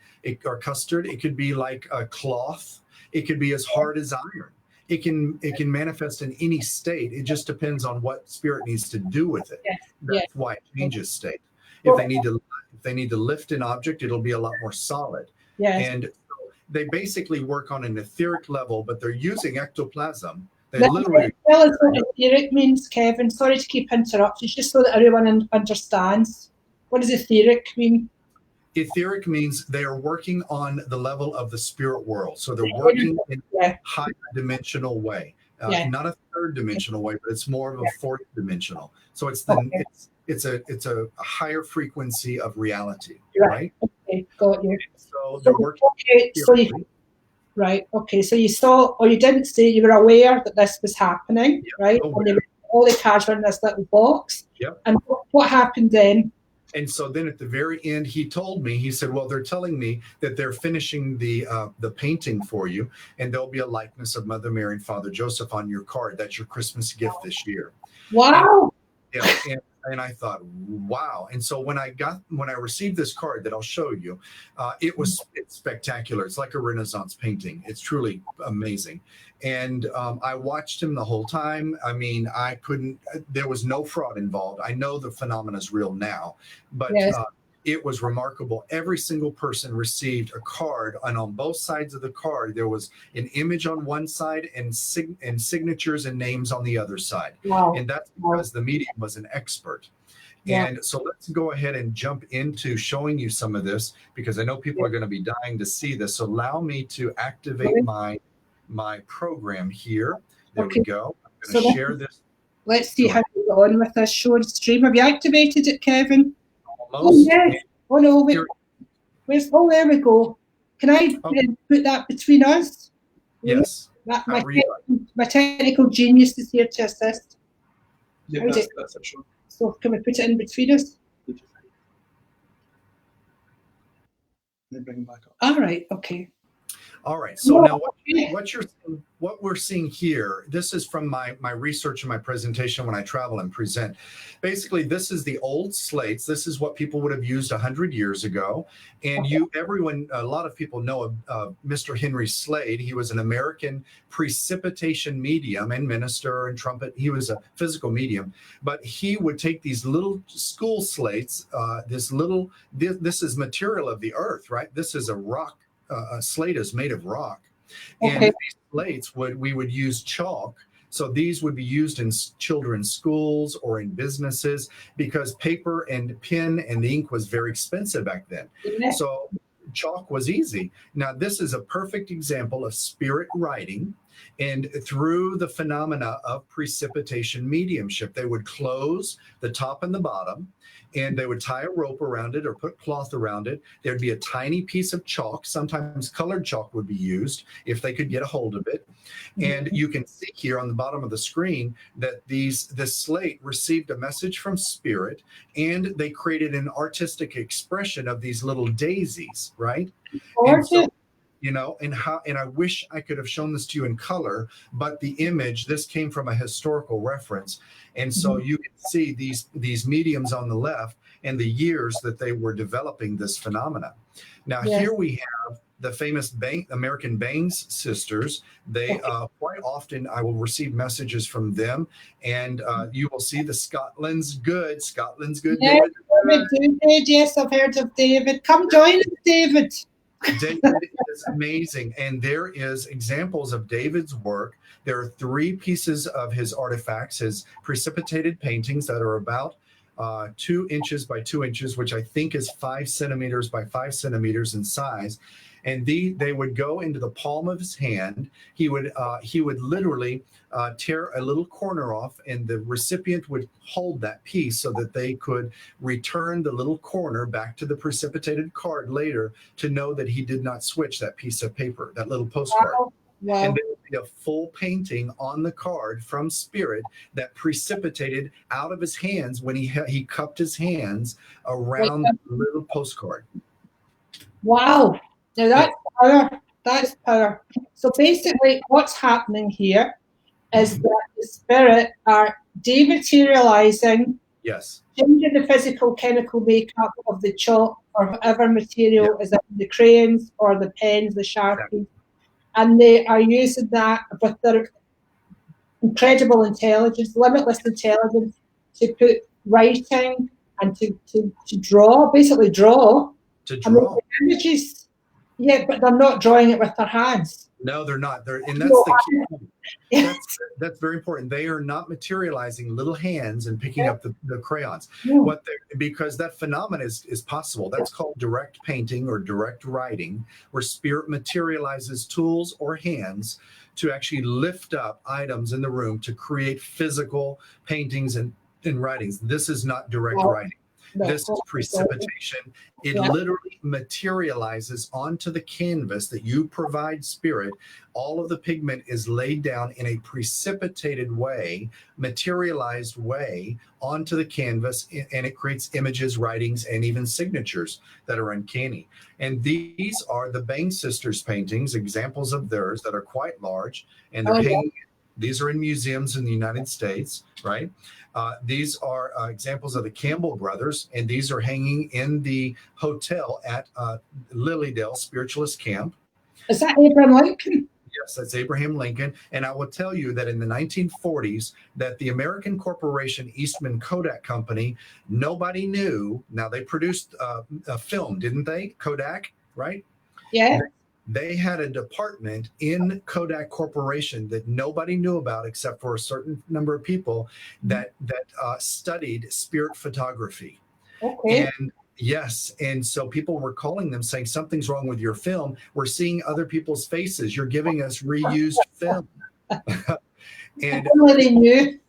S2: or custard. It could be like a cloth. It could be as hard as iron. It can manifest in any state. It just depends on what spirit needs to do with it. That's why it changes state. If they need to lift an object, it'll be a lot more solid. And so they basically work on an etheric level, but they're using ectoplasm. They literally
S1: tell us what etheric means, Kevin. Sorry to keep interrupting, just so that everyone understands. What does etheric mean?
S2: Etheric means they are working on the level of the spirit world. So they're working in a higher dimensional way, not a third dimensional way, but it's more of a fourth dimensional. So it's it's a higher frequency of reality, right?
S1: Okay, got you.
S2: So they're working.
S1: So you saw, or you didn't say, you were aware that this was happening, right? And all the cards were in this little box. And what happened then?
S2: And so then at the very end, he told me, he said, well, they're telling me that they're finishing the painting for you, and there'll be a likeness of Mother Mary and Father Joseph on your card. That's your Christmas gift this year.
S1: Wow.
S2: And I thought, wow. And so when I received this card that I'll show you, it's spectacular. It's like a Renaissance painting. It's truly amazing. And I watched him the whole time. I mean, there was no fraud involved. I know the phenomena is real now, but it was remarkable. Every single person received a card, and on both sides of the card, there was an image on one side and signatures and names on the other side.
S1: Wow.
S2: And that's because the medium was an expert. And so let's go ahead and jump into showing you some of this, because I know people are going to be dying to see this. So allow me to activate my program here. There we go. I'm going to share this.
S1: Let's see how we go on with this show and stream. Have you activated it, Kevin?
S2: Almost.
S1: Oh, yes. Oh, no. There we go. Can I put that between us?
S2: Yes.
S1: My technical genius is here to assist.
S3: Yeah, that's it, sure.
S1: So can we put it in between us?
S3: Then bring it back up.
S1: All right. Okay.
S2: All right. So now what we're seeing here, this is from my research and my presentation when I travel and present. Basically, this is the old slates. This is what people would have used 100 years ago. And a lot of people know of Mr. Henry Slade. He was an American precipitation medium and minister and trumpet. He was a physical medium, but he would take these little school slates, this is material of the earth, right? This is a rock. A slate is made of rock, and these slates we would use chalk. So these would be used in children's schools or in businesses, because paper and pen and ink was very expensive back then. So chalk was easy. Now, this is a perfect example of spirit writing. And through the phenomena of precipitation mediumship, they would close the top and the bottom, and they would tie a rope around it or put cloth around it. There'd be a tiny piece of chalk. Sometimes colored chalk would be used if they could get a hold of it. And you can see here on the bottom of the screen that this slate received a message from spirit, and they created an artistic expression of these little daisies, right? And so, and I wish I could have shown this to you in color, but the image, this came from a historical reference. And so you can see these mediums on the left and the years that they were developing this phenomena. Now, here we have the famous American Baines sisters. They quite often I will receive messages from them, and you will see the Scotland's good.
S1: Yes, David, yes, I've heard of David. Come join us, David.
S2: David is amazing, and there is examples of David's work. There are 3 pieces of his artifacts, his precipitated paintings that are about 2 inches by 2 inches, which I think is 5 centimeters by 5 centimeters in size. And they would go into the palm of his hand. He would literally tear a little corner off, and the recipient would hold that piece so that they could return the little corner back to the precipitated card later to know that he did not switch that piece of paper, that little postcard.
S1: Wow.
S2: And there would be a full painting on the card from spirit that precipitated out of his hands when he cupped his hands around the little postcard.
S1: Wow. Now that's power. That's power. So basically what's happening here is that the spirit are dematerializing, changing the physical chemical makeup of the chalk or whatever material is in the crayons or the pens, the Sharpies, and they are using that with their incredible intelligence, limitless intelligence, to put writing and to draw, basically draw.
S2: To draw.
S1: Images. Yeah, but they're not drawing it with their hands.
S2: No, they're not. And that's the key point. That's very important. They are not materializing little hands and picking up the crayons. Because that phenomenon is possible. That's called direct painting or direct writing, where spirit materializes tools or hands to actually lift up items in the room to create physical paintings and writings. This is not direct writing. This is precipitation. It literally materializes onto the canvas that you provide spirit. All of the pigment is laid down in a precipitated way, materialized way onto the canvas, and it creates images, writings, and even signatures that are uncanny. And these are the Baines sisters paintings, examples of theirs that are quite large. And these are in museums in the United States, right? These are examples of the Campbell brothers, and these are hanging in the hotel at Lilydale Spiritualist Camp.
S1: Is that Abraham Lincoln?
S2: Yes, that's Abraham Lincoln. And I will tell you that in the 1940s, that the American corporation Eastman Kodak Company, nobody knew. Now, they produced a film, didn't they? Kodak, right?
S1: Yeah.
S2: They had a department in Kodak Corporation that nobody knew about except for a certain number of people that studied spirit photography.
S1: Okay.
S2: And so people were calling them saying, something's wrong with your film. We're seeing other people's faces. You're giving us reused film. And
S1: they knew.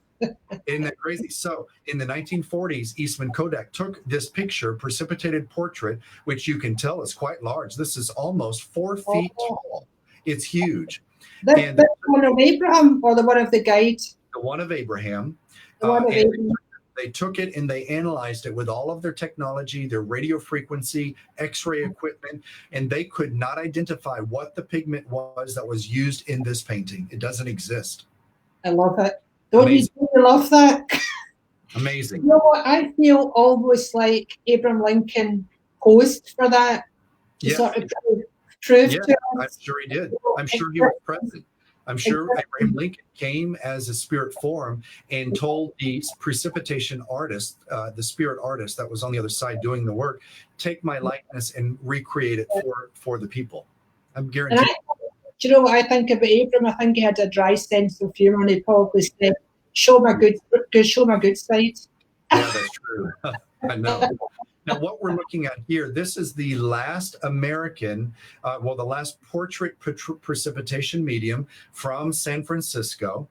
S2: Isn't that crazy? So in the 1940s, Eastman Kodak took this picture, precipitated portrait, which you can tell is quite large. This is almost 4 feet tall. It's huge.
S1: The one of Abraham or the one of the guide?
S2: The one of Abraham.
S1: The one of Abraham.
S2: They took it and they analyzed it with all of their technology, their radio frequency, X-ray equipment, and they could not identify what the pigment was that was used in this painting. It doesn't exist.
S1: I love it. Don't you love that?
S2: Amazing.
S1: You know what? I feel almost like Abraham Lincoln posed for that. To sort of prove to us.
S2: I'm sure he did. I'm sure he was present. I'm sure Abraham Lincoln came as a spirit form and told the precipitation artist, the spirit artist that was on the other side doing the work, take my likeness and recreate it for the people. I'm guaranteed.
S1: Do you know what I think about Abraham? I think he had a dry sense of humor, and he probably said, show my good side.
S2: Yeah, that's true. I know. Now, what we're looking at here, this is the last American, the last portrait precipitation medium from San Francisco.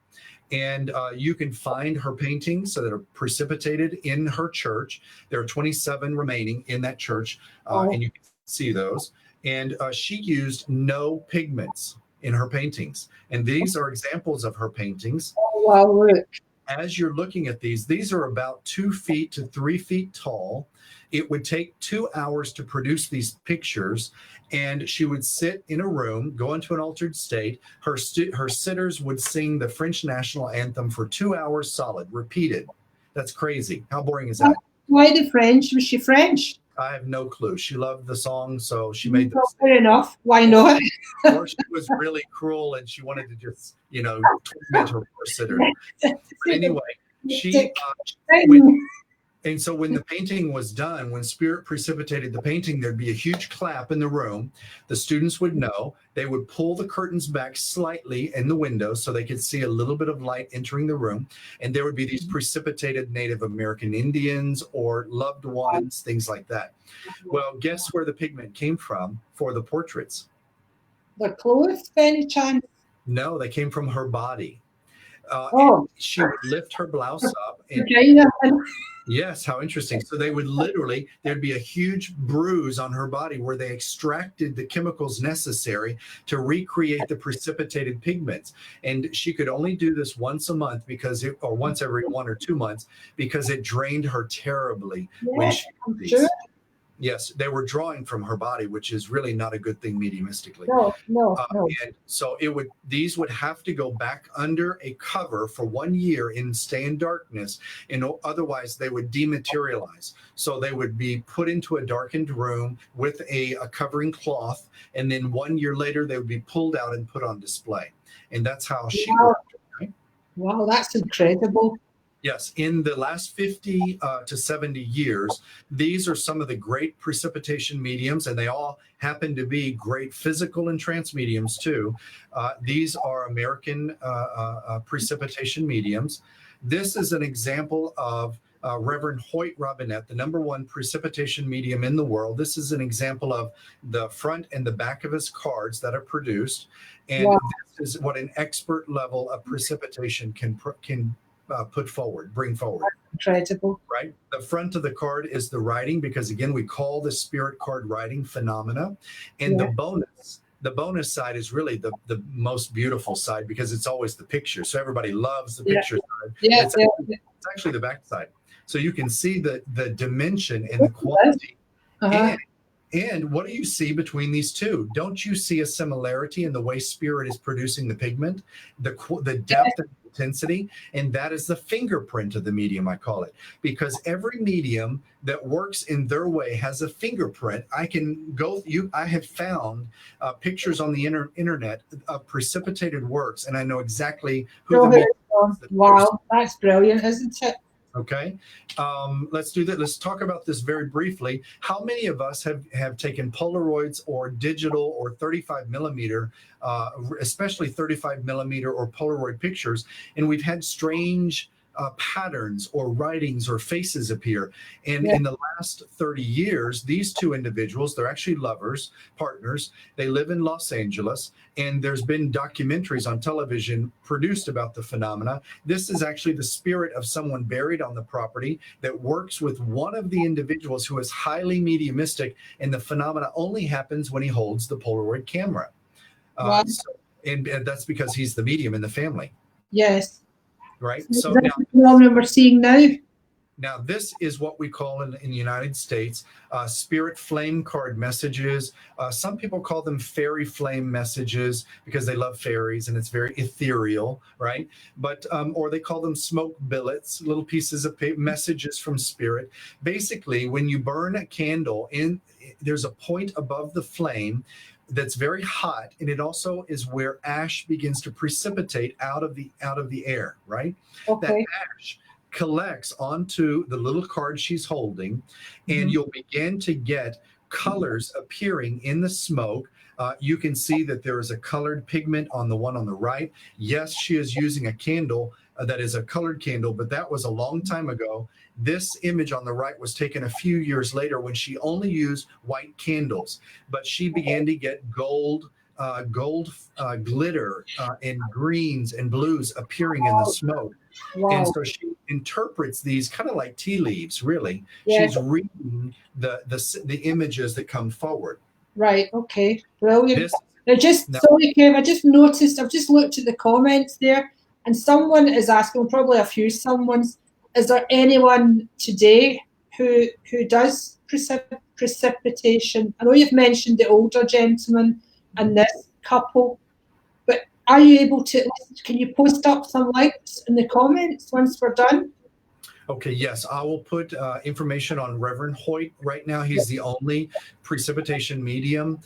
S2: And you can find her paintings that are precipitated in her church. There are 27 remaining in that church, and you can see those. And she used no pigments in her paintings. And these are examples of her paintings.
S1: Oh, wow, look.
S2: As you're looking at these are about 2 feet to 3 feet tall. It would take 2 hours to produce these pictures, and she would sit in a room, go into an altered state. Her sitters would sing the French national anthem for 2 hours solid, repeated. That's crazy. How boring is that?
S1: Why the French? Was she French?
S2: I have no clue. She loved the song, so she made them.
S1: Fair enough. Why not?
S2: Or she was really cruel and she wanted to just, torment her poor sitter. But anyway, and so when the painting was done, when Spirit precipitated the painting, there'd be a huge clap in the room. The students would know. They would pull the curtains back slightly in the window so they could see a little bit of light entering the room. And there would be these precipitated Native American Indians or loved ones, things like that. Well, guess where the pigment came from for the portraits?
S1: The clothes, by any chance?
S2: No, they came from her body. She would lift her blouse up. Yes, how interesting. So they would there'd be a huge bruise on her body where they extracted the chemicals necessary to recreate the precipitated pigments. And she could only do this once a month or once every 1 or 2 months because it drained her terribly when she did these. Sure. Yes, they were drawing from her body, which is really not a good thing mediumistically.
S1: No.
S2: And so these would have to go back under a cover for 1 year and stay in darkness, and otherwise they would dematerialize. So they would be put into a darkened room with a covering cloth, and then 1 year later they would be pulled out and put on display. And that's how she worked. Right?
S1: Wow, that's incredible.
S2: Yes, in the last 50 to 70 years, these are some of the great precipitation mediums, and they all happen to be great physical and trance mediums too. These are American precipitation mediums. This is an example of Reverend Hoyt Robinette, the #1 precipitation medium in the world. This is an example of the front and the back of his cards that are produced. And this is what an expert level of precipitation can bring forward.
S1: Incredible.
S2: Right? The front of the card is the writing, because again, we call the spirit card writing phenomena. And the bonus side is really the most beautiful side, because it's always the picture. So everybody loves the picture side. It's actually the back side. So you can see the dimension and the quality. And what do you see between these two? Don't you see a similarity in the way spirit is producing the pigment, the depth and intensity? And that is the fingerprint of the medium, I call it, because every medium that works in their way has a fingerprint. I have found pictures on the internet of precipitated works, and I know exactly who the medium is.
S1: Wow, that's brilliant, isn't it?
S2: Okay, let's do that. Let's talk about this very briefly. How many of us have taken Polaroids or digital or 35 millimeter, especially 35 millimeter or Polaroid pictures, and we've had strange patterns or writings or faces appear? And in the last 30 years, these two individuals, they're actually lovers, partners. They live in Los Angeles, and there's been documentaries on television produced about the phenomena. This is actually the spirit of someone buried on the property that works with one of the individuals who is highly mediumistic, and the phenomena only happens when he holds the Polaroid camera. And that's because he's the medium in the family.
S1: Yes.
S2: Right.
S1: So that's the phenomenon we're seeing now.
S2: Now, this is what we call in the United States spirit flame card messages. Some people call them fairy flame messages because they love fairies and it's very ethereal, right? But or they call them smoke billets, little pieces of messages from spirit. Basically, when you burn a candle, there's a point above the flame that's very hot, and it also is where ash begins to precipitate out of the air, right?
S1: Okay.
S2: That ash collects onto the little card she's holding, and you'll begin to get colors appearing in the smoke. You can see that there is a colored pigment on the one on the right. Yes, she is using a candle that is a colored candle, but that was a long time ago. This image on the right was taken a few years later when she only used white candles, but she began to get gold glitter and greens and blues appearing in the smoke.
S1: Wow.
S2: And so she interprets these kind of like tea leaves, really.
S1: Yes.
S2: She's reading the images that come forward.
S1: Right, okay, brilliant.
S2: Now,
S1: Sorry, Kev, I just noticed, I've just looked at the comments there, and someone is asking, probably a few someone's, is there anyone today who does precipitation? I know you've mentioned the older gentleman and this couple, but are you able to, can you post up some links in the comments once we're done?
S2: Okay, yes, I will put information on Reverend Hoyt right now. He's the only precipitation medium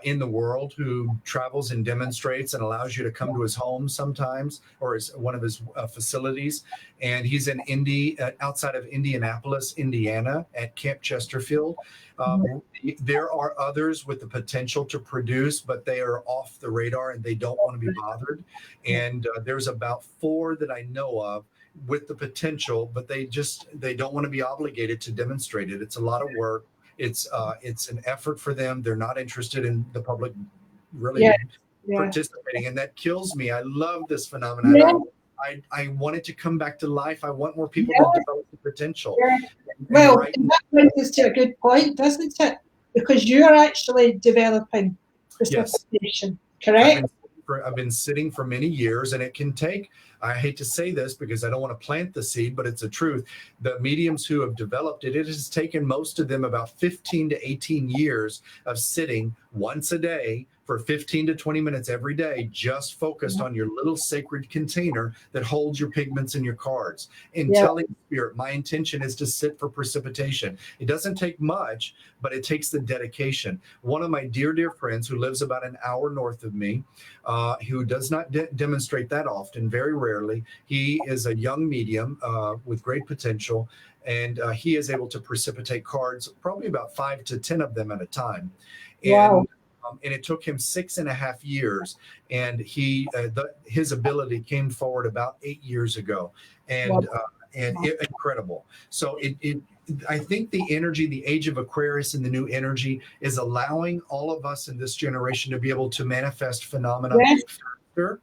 S2: in the world who travels and demonstrates and allows you to come to his home sometimes, or one of his facilities. And he's in outside of Indianapolis, Indiana, at Camp Chesterfield. There are others with the potential to produce, but they are off the radar and they don't want to be bothered. And there's about 4 that I know of with the potential, but they don't want to be obligated to demonstrate it. It's a lot of work. It's an effort for them. They're not interested in the public really participating, and that kills me. I love this phenomenon. Yeah. I want it to come back to life. I want more people to develop the potential. Yeah.
S1: Well, that brings us to a good point, doesn't it? Because you're actually developing precipitation, correct?
S2: I've been sitting for many years, and it can take, I hate to say this because I don't want to plant the seed, but it's the truth. The mediums who have developed it, it has taken most of them about 15 to 18 years of sitting once a day for 15 to 20 minutes every day, just focused on your little sacred container that holds your pigments and your cards, and telling Spirit, my intention is to sit for precipitation. It doesn't take much, but it takes the dedication. One of my dear friends who lives about an hour north of me, who does not demonstrate that often, very rarely, he is a young medium with great potential, and he is able to precipitate cards, probably about 5 to 10 of them at a time. And it took him 6.5 years, and his ability came forward about 8 years ago, and incredible. So I think the energy, the age of Aquarius and the new energy is allowing all of us in this generation to be able to manifest phenomena faster.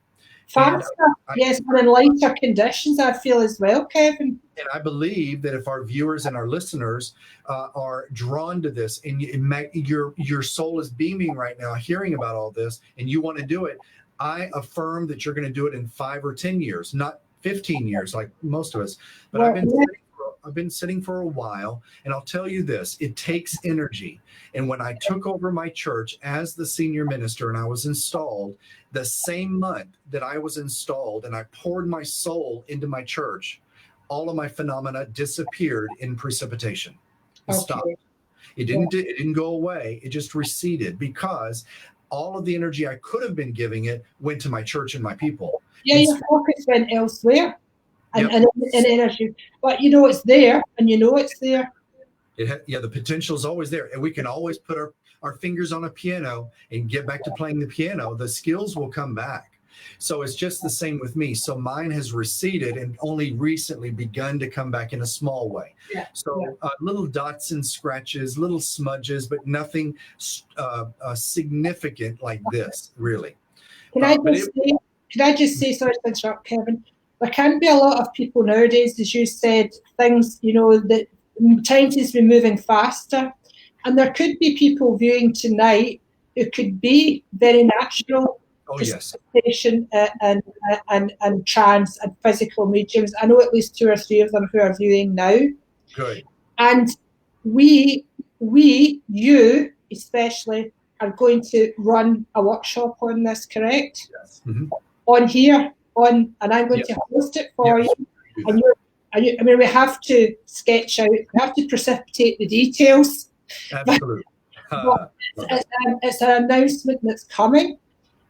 S1: Yes, but in lighter conditions, I feel as well, Kevin.
S2: And I believe that if our viewers and our listeners are drawn to this, and your soul is beaming right now, hearing about all this, and you want to do it, I affirm that you're going to do it in 5 or 10 years, not 15 years like most of us. But I've been sitting for a while, and I'll tell you this, it takes energy. And when I took over my church as the senior minister and I was installed, the same month that I was installed and I poured my soul into my church, all of my phenomena disappeared in precipitation. It stopped. It didn't go away. It just receded because all of the energy I could have been giving it went to my church and my people.
S1: Yeah, your focus went elsewhere. And energy, but it's there, and it's there.
S2: The potential is always there, and we can always put our fingers on a piano and get back to playing the piano. The skills will come back. So it's just the same with me. So mine has receded and only recently begun to come back in a small way. Little dots and scratches, little smudges, but nothing significant like this, really.
S1: Can I just say, sorry to interrupt, Kevin, there can be a lot of people nowadays, as you said, things, that time seems to be moving faster. And there could be people viewing tonight who could be very natural precipitation and trance and physical mediums. I know at least 2 or 3 of them who are viewing now.
S2: Good.
S1: And you especially, are going to run a workshop on this, correct?
S2: Yes. Mm-hmm.
S1: On here. And I'm going to host it for you. And we have to sketch out, we have to precipitate the details.
S2: Absolutely.
S1: It's an announcement that's coming.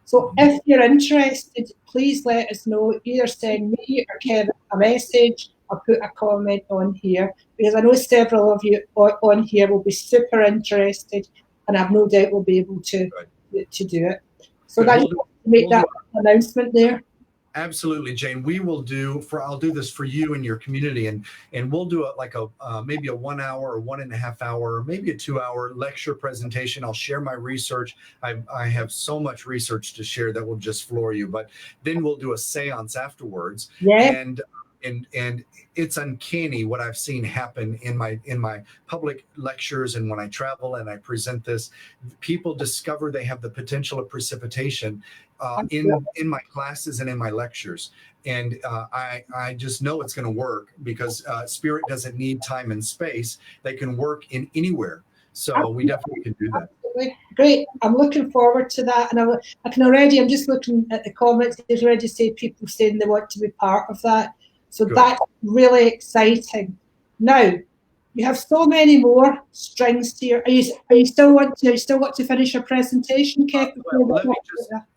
S1: So if you're interested, please let us know. Either send me or Kevin a message or put a comment on here, because I know several of you on here will be super interested, and I have no doubt we'll be able to do it. So that's make that announcement there.
S2: Absolutely, Jane. I'll do this for you and your community, and we'll do maybe a 1 hour or 1.5 hour, maybe a 2 hour lecture presentation. I'll share my research. I have so much research to share that will just floor you. But then we'll do a seance afterwards,
S1: Yeah.
S2: and it's uncanny what I've seen happen in my public lectures and when I travel and I present this. People discover they have the potential of precipitation in my classes and in my lectures, and I just know it's going to work because spirit doesn't need time and space. They can work in anywhere, so we definitely can do that.
S1: Absolutely. Great. I'm looking forward to that, and I'm just looking at the comments. There's already people saying they want to be part of that, so
S2: Good.
S1: That's really exciting. Now, you have so many more strings to your. Are you still want to finish your presentation, Kev?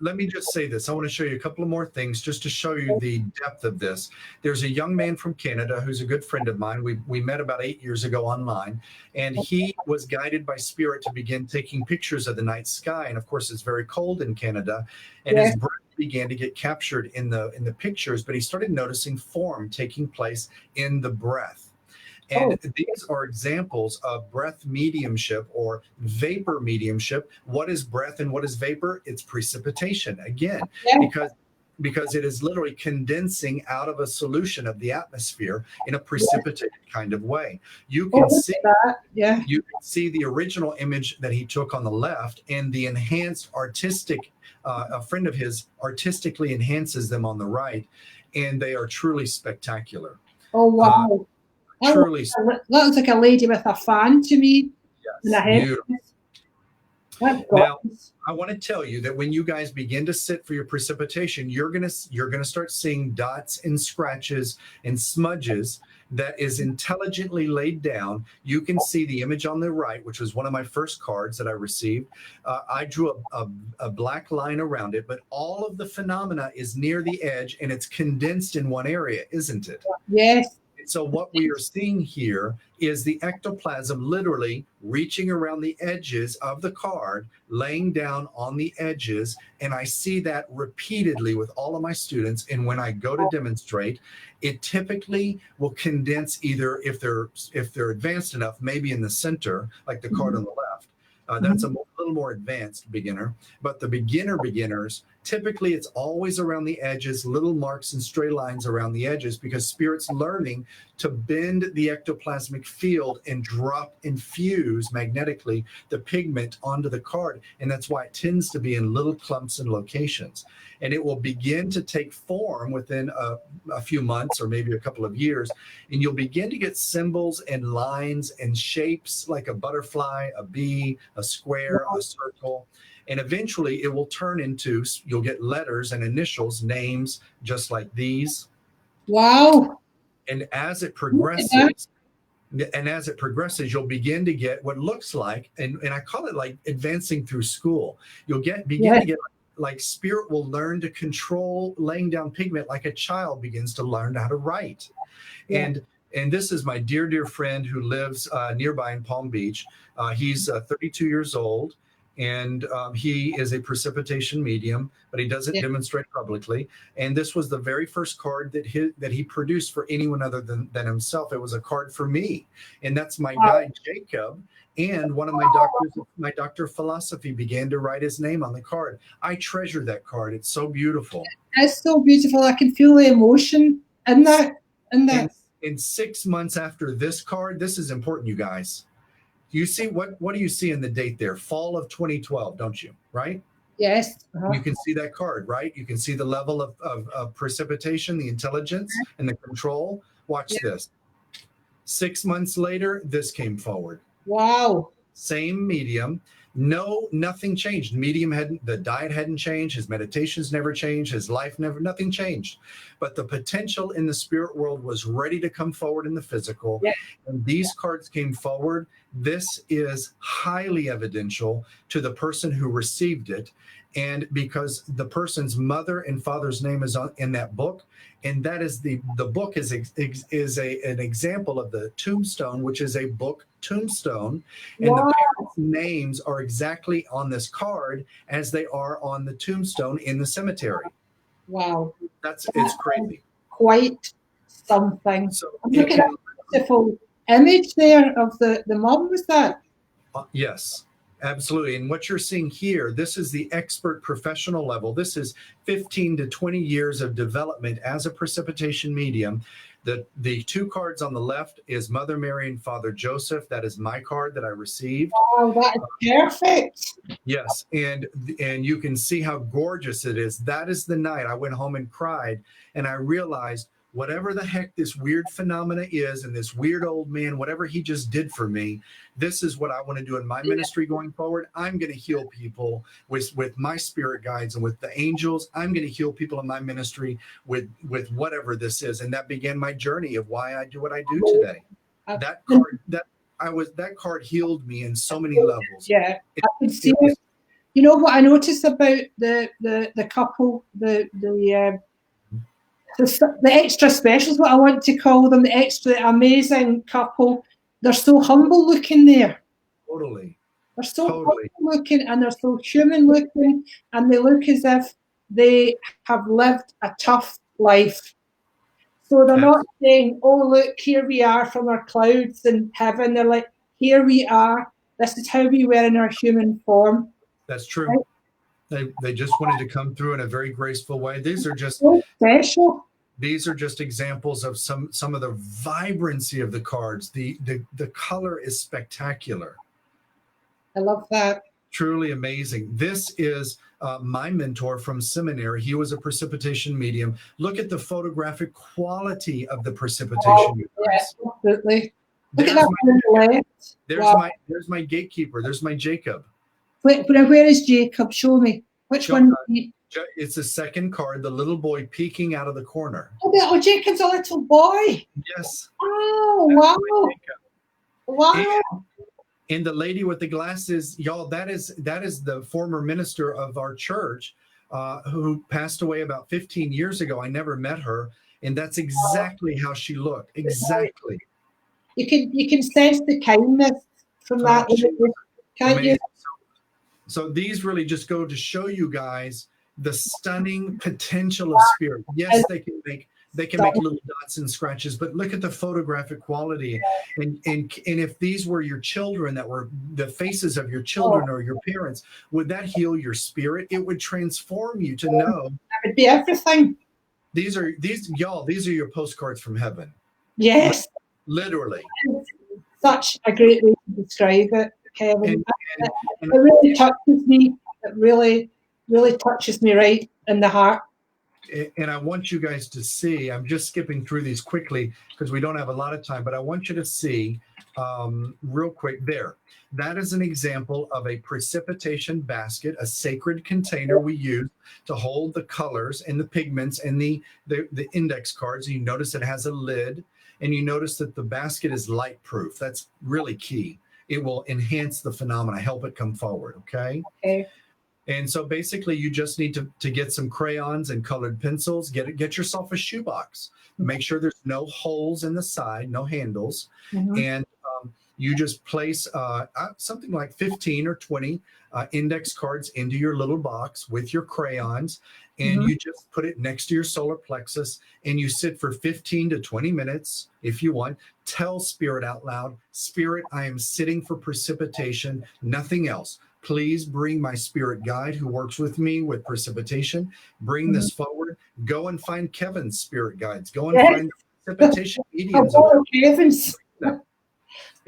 S2: Let me just say this. I want to show you a couple of more things just to show you the depth of this. There's a young man from Canada who's a good friend of mine. We met about 8 years ago online, and he was guided by spirit to begin taking pictures of the night sky. And of course, it's very cold in Canada, and his breath began to get captured in the pictures. But he started noticing form taking place in the breath. And these are examples of breath mediumship or vapor mediumship. What is breath and what is vapor? It's precipitation, again, because it is literally condensing out of a solution of the atmosphere in a precipitated kind of way. You can see that. Yeah. You can see the original image that he took on the left, and the enhanced artistic, a friend of his artistically enhances them on the right, and they are truly spectacular.
S1: Oh, wow.
S2: Truly,
S1: that looks like a lady with a fan to me.
S2: Yes, now, I want to tell you that when you guys begin to sit for your precipitation, you're gonna start seeing dots and scratches and smudges that is intelligently laid down. You can see the image on the right, which was one of my first cards that I received. I drew a black line around it, but all of the phenomena is near the edge and it's condensed in one area, isn't it?
S1: Yes.
S2: So what we are seeing here is the ectoplasm literally reaching around the edges of the card, laying down on the edges. And I see that repeatedly with all of my students. And when I go to demonstrate, it typically will condense either if they're advanced enough, maybe in the center, like the card on the left. That's a little more advanced beginner, but the beginners, typically it's always around the edges, little marks and stray lines around the edges, because spirit's learning to bend the ectoplasmic field and infuse magnetically the pigment onto the card. And that's why it tends to be in little clumps and locations. And it will begin to take form within a few months or maybe a couple of years. And you'll begin to get symbols and lines and shapes like a butterfly, a bee, a square, a circle. And eventually it will turn into, you'll get letters and initials, names, just like these.
S1: Wow.
S2: And as it progresses, you'll begin to get what looks like, and I call it like advancing through school. You'll begin to get like spirit will learn to control laying down pigment like a child begins to learn how to write. And this is my dear friend who lives nearby in Palm Beach. He's 32 years old. And he is a precipitation medium, but he doesn't demonstrate publicly. And this was the very first card that he produced for anyone other than himself. It was a card for me, and that's my guide Jacob. And one of my doctors, my doctor of philosophy, began to write his name on the card. I treasure that card. It's so beautiful.
S1: It's so beautiful. I can feel the emotion in that.
S2: In 6 months after this card, this is important, you guys. You see what do you see in the date there? Fall of 2012, don't you? Right?
S1: Yes.
S2: You can see that card, right? You can see the level of precipitation, the intelligence, and the control. Watch this. 6 months later, this came forward.
S1: Wow.
S2: Same medium. Nothing changed. The diet hadn't changed. His meditations never changed. His life nothing changed. But the potential in the spirit world was ready to come forward in the physical. Yeah. And these cards came forward. This is highly evidential to the person who received it. And because the person's mother and father's name is in that book, and that is the book is an example of the tombstone, which is a book tombstone, and the parents' names are exactly on this card as they are on the tombstone in the cemetery.
S1: Wow.
S2: It's crazy.
S1: Quite something.
S2: So
S1: Look at that beautiful image there of the mum, was that?
S2: Yes, absolutely. And what you're seeing here, this is the expert professional level. This is 15 to 20 years of development as a precipitation medium. The two cards on the left is Mother Mary and Father Joseph. That is my card that I received.
S1: Oh, that is perfect.
S2: Yes, and you can see how gorgeous it is. That is the night I went home and cried, and I realized whatever the heck this weird phenomena is, and this weird old man, whatever he just did for me, this is what I want to do in my ministry going forward. I'm going to heal people with my spirit guides and with the angels. I'm going to heal people in my ministry with whatever this is. And that began my journey of why I do what I do today. That card healed me in so many levels.
S1: Yeah, I can see it. You know what I noticed about the couple, the extra specials, what I want to call them, the extra amazing couple. They're so humble looking there.
S2: Totally.
S1: They're so humble looking, and they're so human looking, and they look as if they have lived a tough life. So they're not saying, oh, look, here we are from our clouds in heaven. They're like, here we are. This is how we were in our human form.
S2: That's true. Right? They just wanted to come through in a very graceful way. These are just
S1: so special.
S2: These are just examples of some of the vibrancy of the cards. The color is spectacular.
S1: I love that.
S2: Truly amazing. This is my mentor from seminary. He was a precipitation medium. Look at the photographic quality of the precipitation.
S1: Yes, absolutely. Look at that one on the left.
S2: There's my gatekeeper. There's my Jacob.
S1: Where is Jacob? Show me. Which one?
S2: It's the second card, the little boy peeking out of the corner.
S1: Oh, Jacob's a little boy.
S2: Yes.
S1: Oh, wow. Wow.
S2: And the lady with the glasses, y'all, that is the former minister of our church who passed away about 15 years ago. I never met her. And that's exactly how she looked. Exactly.
S1: You can sense the kindness from that. Can't you?
S2: So these really just go to show you guys the stunning potential of spirit. Yes, they can make little dots and scratches, but look at the photographic quality. And if these were your children, that were the faces of your children or your parents, would that heal your spirit? It would transform you to know.
S1: That would be everything.
S2: These are your postcards from heaven.
S1: Yes.
S2: Literally.
S1: Such a great way to describe it, Kevin. It really touches me. It really, really touches me right in the heart.
S2: And I want you guys to see, I'm just skipping through these quickly because we don't have a lot of time, but I want you to see real quick there. That is an example of a precipitation basket, a sacred container we use to hold the colors and the pigments and the index cards. You notice it has a lid, and you notice that the basket is light proof. That's really key. It will enhance the phenomena, help it come forward, okay?
S1: Okay.
S2: And so basically you just need to get some crayons and colored pencils, get yourself a shoebox, make sure there's no holes in the side, no handles. Mm-hmm. And you just place something like 15 or 20 index cards into your little box with your crayons, and you just put it next to your solar plexus, and you sit for 15 to 20 minutes if you want. Tell Spirit out loud, Spirit, I am sitting for precipitation, nothing else. Please bring my spirit guide who works with me with precipitation. Bring this forward. Go and find Kevin's spirit guides. Go and find precipitation mediums.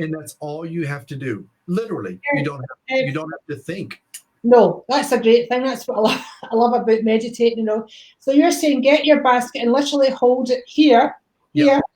S2: And that's all you have to do. Literally, you don't have to think.
S1: No, that's a great thing. That's what I love about meditating. You know, so you're saying get your basket and literally hold it here,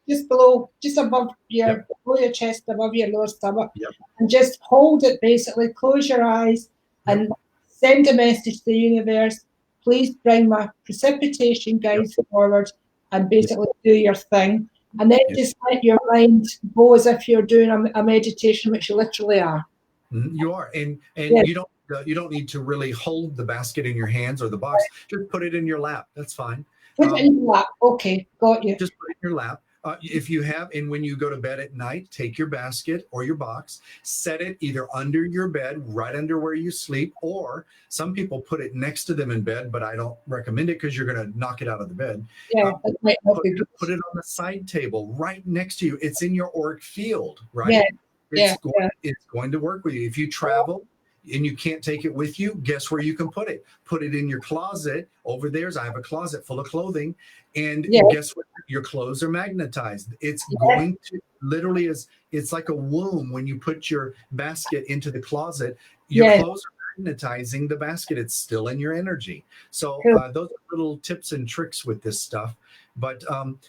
S1: just below, just above your below your chest, above your lower stomach, and just hold it. Basically, close your eyes and send a message to the universe. Please bring my precipitation guides forward, and basically do your thing. And then just let your mind go as if you're doing a meditation, which you literally are.
S2: You are, and you don't need to really hold the basket in your hands or the box. Just put it in your lap. That's fine.
S1: Put it in your lap. Okay, got you.
S2: Just put it in your lap. If you have, and when you go to bed at night, take your basket or your box, set it either under your bed, right under where you sleep, or some people put it next to them in bed, but I don't recommend it because you're going to knock it out of the bed.
S1: Yeah, that might not be good.
S2: Put it on the side table right next to you. It's in your auric field, right?
S1: Yeah,
S2: It's going to work with you. If you travel and you can't take it with you, guess where you can put it? Put it in your closet. Over there, I have a closet full of clothing. And guess what? Your clothes are magnetized. It's going to literally it's like a womb. When you put your basket into the closet, your clothes are magnetizing the basket. It's still in your energy. So those are little tips and tricks with this stuff. But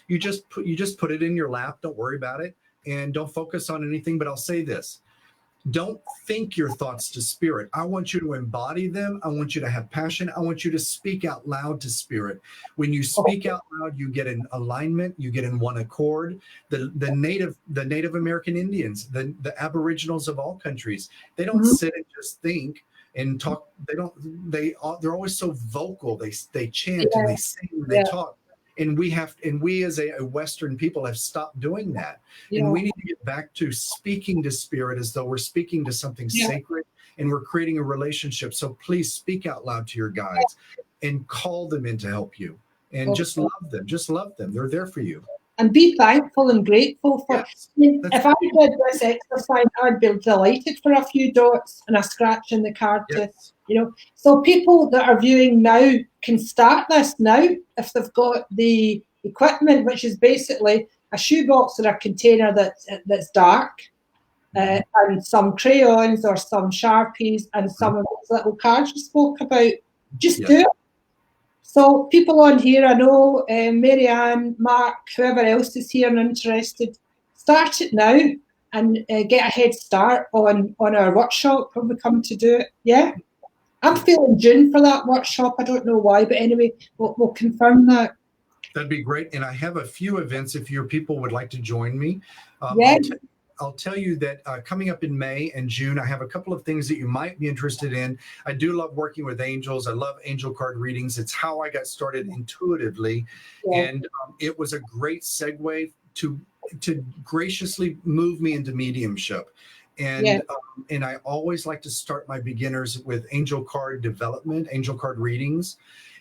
S2: you just put it in your lap. Don't worry about it. And don't focus on anything. But I'll say this. Don't think your thoughts to spirit. I want you to embody them. I want you to have passion. I want you to speak out loud to spirit. When you speak out loud, you get in alignment. You get in one accord. The Native American Indians, the Aboriginals of all countries, they don't sit and just think and talk. They're always so vocal. They chant and they sing and they talk. And we as a Western people have stopped doing that. And we need to get back to speaking to spirit as though we're speaking to something sacred and we're creating a relationship. So please speak out loud to your guides and call them in to help you. And just love them. Just love them. They're there for you.
S1: And be thankful and grateful for. If I did this exercise, I'd be delighted for a few dots and a scratch in the card. So people that are viewing now can start this now if they've got the equipment, which is basically a shoebox or a container that's dark, and some crayons or some Sharpies and some of those little cards you spoke about. Just do it. So people on here, I know Marianne, Mark, whoever else is here and interested, start it now and get a head start on our workshop when we come to do it. Yeah, I'm feeling June for that workshop. I don't know why, but anyway, we'll confirm that.
S2: That'd be great. And I have a few events if your people would like to join me. I'll tell you that coming up in May and June, I have a couple of things that you might be interested in. I do love working with angels. I love angel card readings. It's how I got started intuitively. And it was a great segue to graciously move me into mediumship. And I always like to start my beginners with angel card development, angel card readings.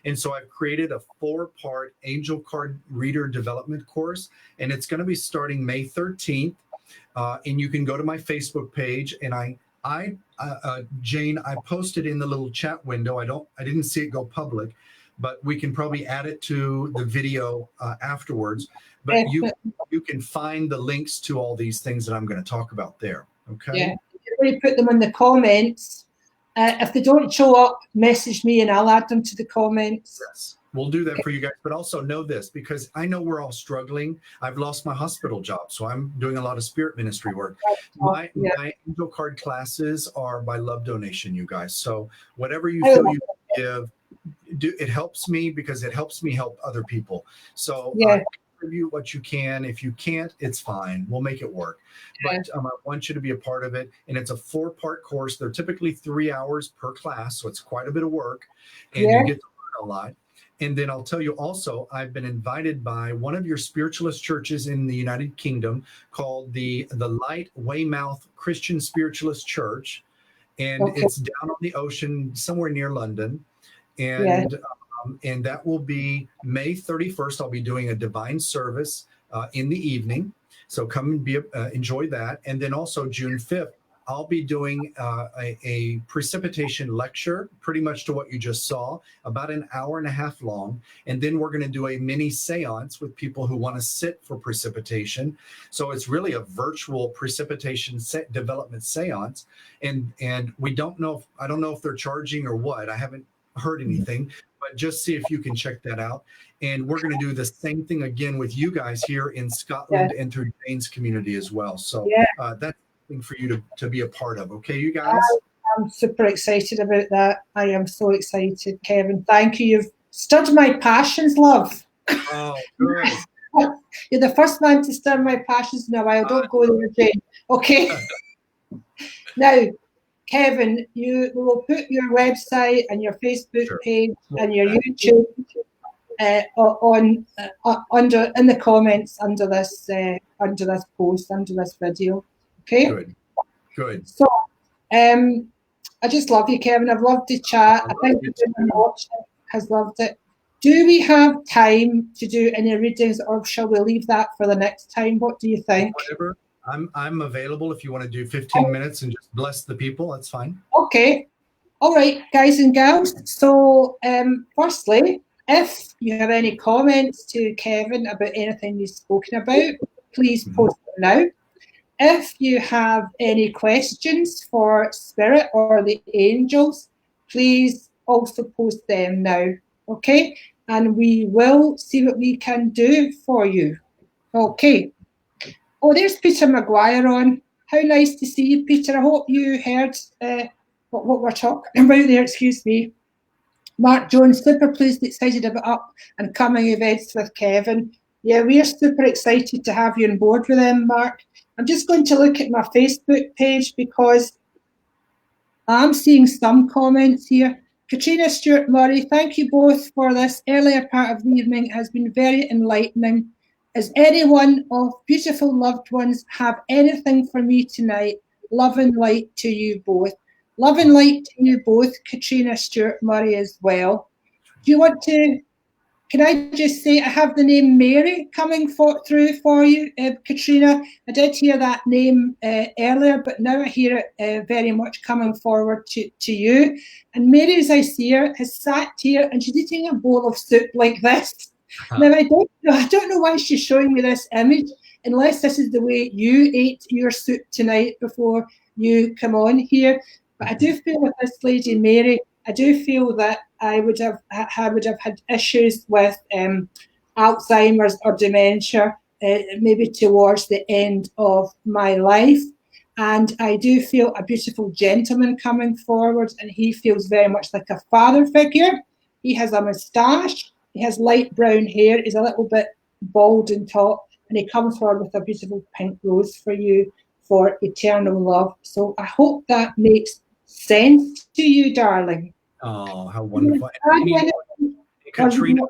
S2: And so I've created a 4-part angel card reader development course, and it's going to be starting May 13th. And you can go to my Facebook page, and Jane, I posted in the little chat window. I didn't see it go public, but we can probably add it to the video afterwards. But you can find the links to all these things that I'm going to talk about there. Okay. Yeah,
S1: we put them in the comments. If they don't show up, message me and I'll add them to the comments.
S2: Yes. We'll do that for you guys, but also know this, because I know we're all struggling. I've lost my hospital job, so I'm doing a lot of spirit ministry work. My angel card classes are by love donation, you guys. So whatever you feel you give, it helps me because it helps me help other people. So contribute what you can. If you can't, it's fine. We'll make it work. But I want you to be a part of it. And it's a 4-part course. They're typically 3 hours per class, so it's quite a bit of work. And you get to learn a lot. And then I'll tell you also, I've been invited by one of your spiritualist churches in the United Kingdom called the Light Weymouth Christian Spiritualist Church. And it's down on the ocean somewhere near London. And and that will be May 31st. I'll be doing a divine service in the evening. So come and enjoy that. And then also June 5th, I'll be doing a precipitation lecture, pretty much to what you just saw, about an hour and a half long. And then we're going to do a mini seance with people who want to sit for precipitation. So it's really a virtual precipitation development seance. And we don't know, I don't know if they're charging or what. I haven't heard anything, but just see if you can check that out. And we're going to do the same thing again with you guys here in Scotland and through Baines community as well. So that's for you to be a part of. Okay, you guys?
S1: I'm super excited about that. I am so excited, Kevin. Thank you. You've stirred my passions, love.
S2: Oh, good.
S1: You're the first man to stir my passions in a while. Don't go there, Jane. Okay. Now, Kevin, we will put your website and your Facebook page and your YouTube on under in the comments under this post, under this video. Okay.
S2: Good.
S1: So, I just love you, Kevin. I've loved the chat. I think everyone watching has loved it. Do we have time to do any readings, or shall we leave that for the next time? What do you think?
S2: Whatever. I'm available if you want to do 15 minutes and just bless the people. That's fine.
S1: Okay. All right, guys and gals. So, firstly, if you have any comments to Kevin about anything he's spoken about, please post them now. If you have any questions for Spirit or the angels, please also post them now. Okay? And we will see what we can do for you. Okay. Oh, there's Peter Maguire on. How nice to see you, Peter. I hope you heard what we're talking about there. Excuse me. Mark Jones, super pleased, excited about up and coming events with Kevin. Yeah, we are super excited to have you on board with them, Mark. I'm just going to look at my Facebook page because I'm seeing some comments here. Katrina Stewart Murray, thank you both for this earlier part of the evening. It has been very enlightening. Does anyone of beautiful loved ones have anything for me tonight? Love and light to you both. Love and light to you both, Katrina Stewart Murray as well. Do you want to, can I just say, I have the name Mary coming through for you, Katrina. I did hear that name earlier, but now I hear it very much coming forward to you. And Mary, as I see her, has sat here and she's eating a bowl of soup like this. Now, I don't know why she's showing me this image, unless this is the way you ate your soup tonight before you come on here. But I do feel with this lady, Mary, I do feel that I would have had issues with Alzheimer's or dementia, maybe towards the end of my life. And I do feel a beautiful gentleman coming forward, and he feels very much like a father figure. He has a moustache. He has light brown hair. He's a little bit bald on top, and he comes forward with a beautiful pink rose for you for eternal love. So I hope that makes sense to you, darling.
S2: Oh, how wonderful. Katrina,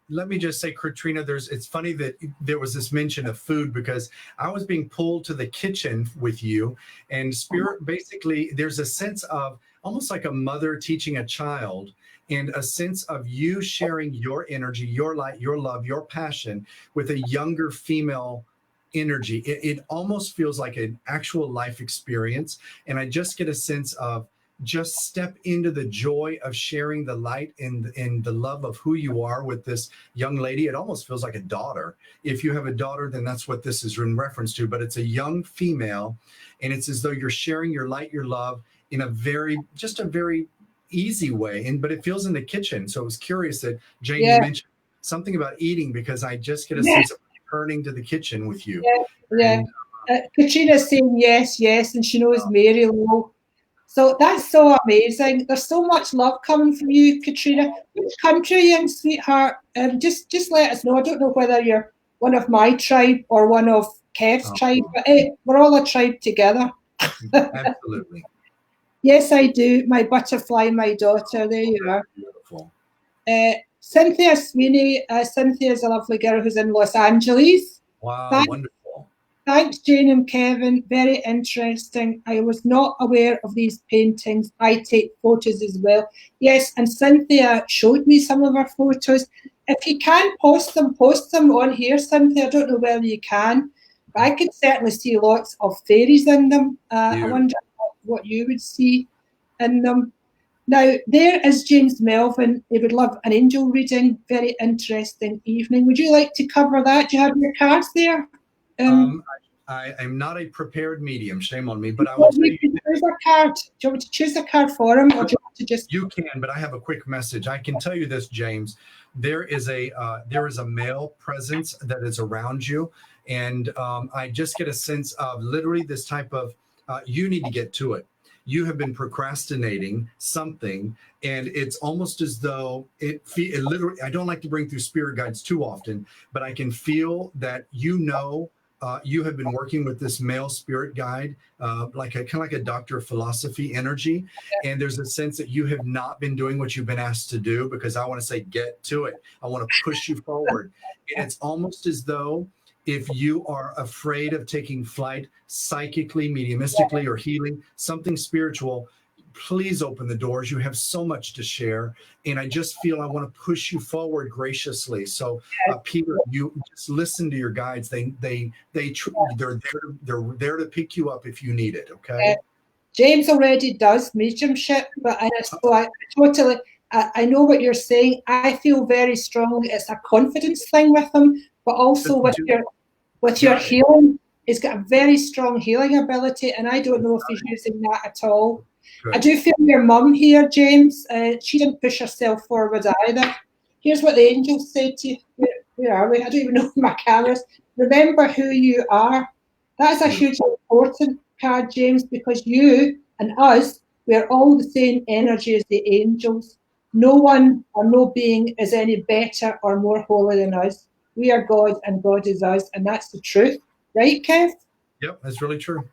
S2: let me just say, Katrina, it's funny that there was this mention of food, because I was being pulled to the kitchen with you, and Spirit, basically, there's a sense of almost like a mother teaching a child, and a sense of you sharing your energy, your light, your love, your passion with a younger female energy. It almost feels like an actual life experience. And I just get a sense of just step into the joy of sharing the light and the love of who you are with this young lady. It almost feels like a daughter. If you have a daughter, then that's what this is in reference to. But it's a young female, and it's as though you're sharing your light, your love in a very easy way, but it feels in the kitchen. So I was curious that Jane, you mentioned something about eating, because I just get a sense of returning to the kitchen with you.
S1: Katrina's saying yes, and she knows Mary Lowe. So that's so amazing. There's so much love coming from you, Katrina. Which country are you in, sweetheart? Just let us know. I don't know whether you're one of my tribe or one of Kev's tribe, but we're all a tribe together.
S2: Absolutely.
S1: Yes, I do. My butterfly, my daughter. There you are.
S2: Beautiful.
S1: Cynthia Sweeney. Cynthia is a lovely girl who's in Los Angeles.
S2: Wow, wonderful.
S1: Thanks, Jane and Kevin. Very interesting. I was not aware of these paintings. I take photos as well. Yes, and Cynthia showed me some of her photos. If you can post them on here, Cynthia. I don't know whether you can, but I could certainly see lots of fairies in them. I wonder what you would see in them. Now, there is James Melvin. He would love an angel reading. Very interesting evening. Would you like to cover that? Do you have your cards there?
S2: I am not a prepared medium. Shame on me, but I will tell you.
S1: Choose a card. Do you want me to choose a card for him, or do you want to just?
S2: You can, but I have a quick message. I can tell you this, James. There is a male presence that is around you, and I just get a sense of literally this type of. You need to get to it. You have been procrastinating something, and it's almost as though it literally. I don't like to bring through spirit guides too often, but I can feel that you have been working with this male spirit guide, like a kind of like a doctor of philosophy energy. And there's a sense that you have not been doing what you've been asked to do, because I want to say, get to it. I want to push you forward. And it's almost as though if you are afraid of taking flight psychically, mediumistically, or healing, something spiritual, please open the doors. You have so much to share. And I just feel I want to push you forward graciously. So Peter, you just listen to your guides. They're there to pick you up if you need it. Okay.
S1: James already does mediumship, but I know what you're saying. I feel very strongly it's a confidence thing with him, but also with your healing. He's got a very strong healing ability, and I don't know if he's using that at all. Good. I do feel your mum here, James. She didn't push herself forward either. Here's what the angels said to you. Where are we? I don't even know my cameras. Remember who you are. That is a hugely important card, James, because you and us, we're all the same energy as the angels. No one or no being is any better or more holy than us. We are God and God is us, and that's the truth. Right, Kev?
S2: Yep, that's really true.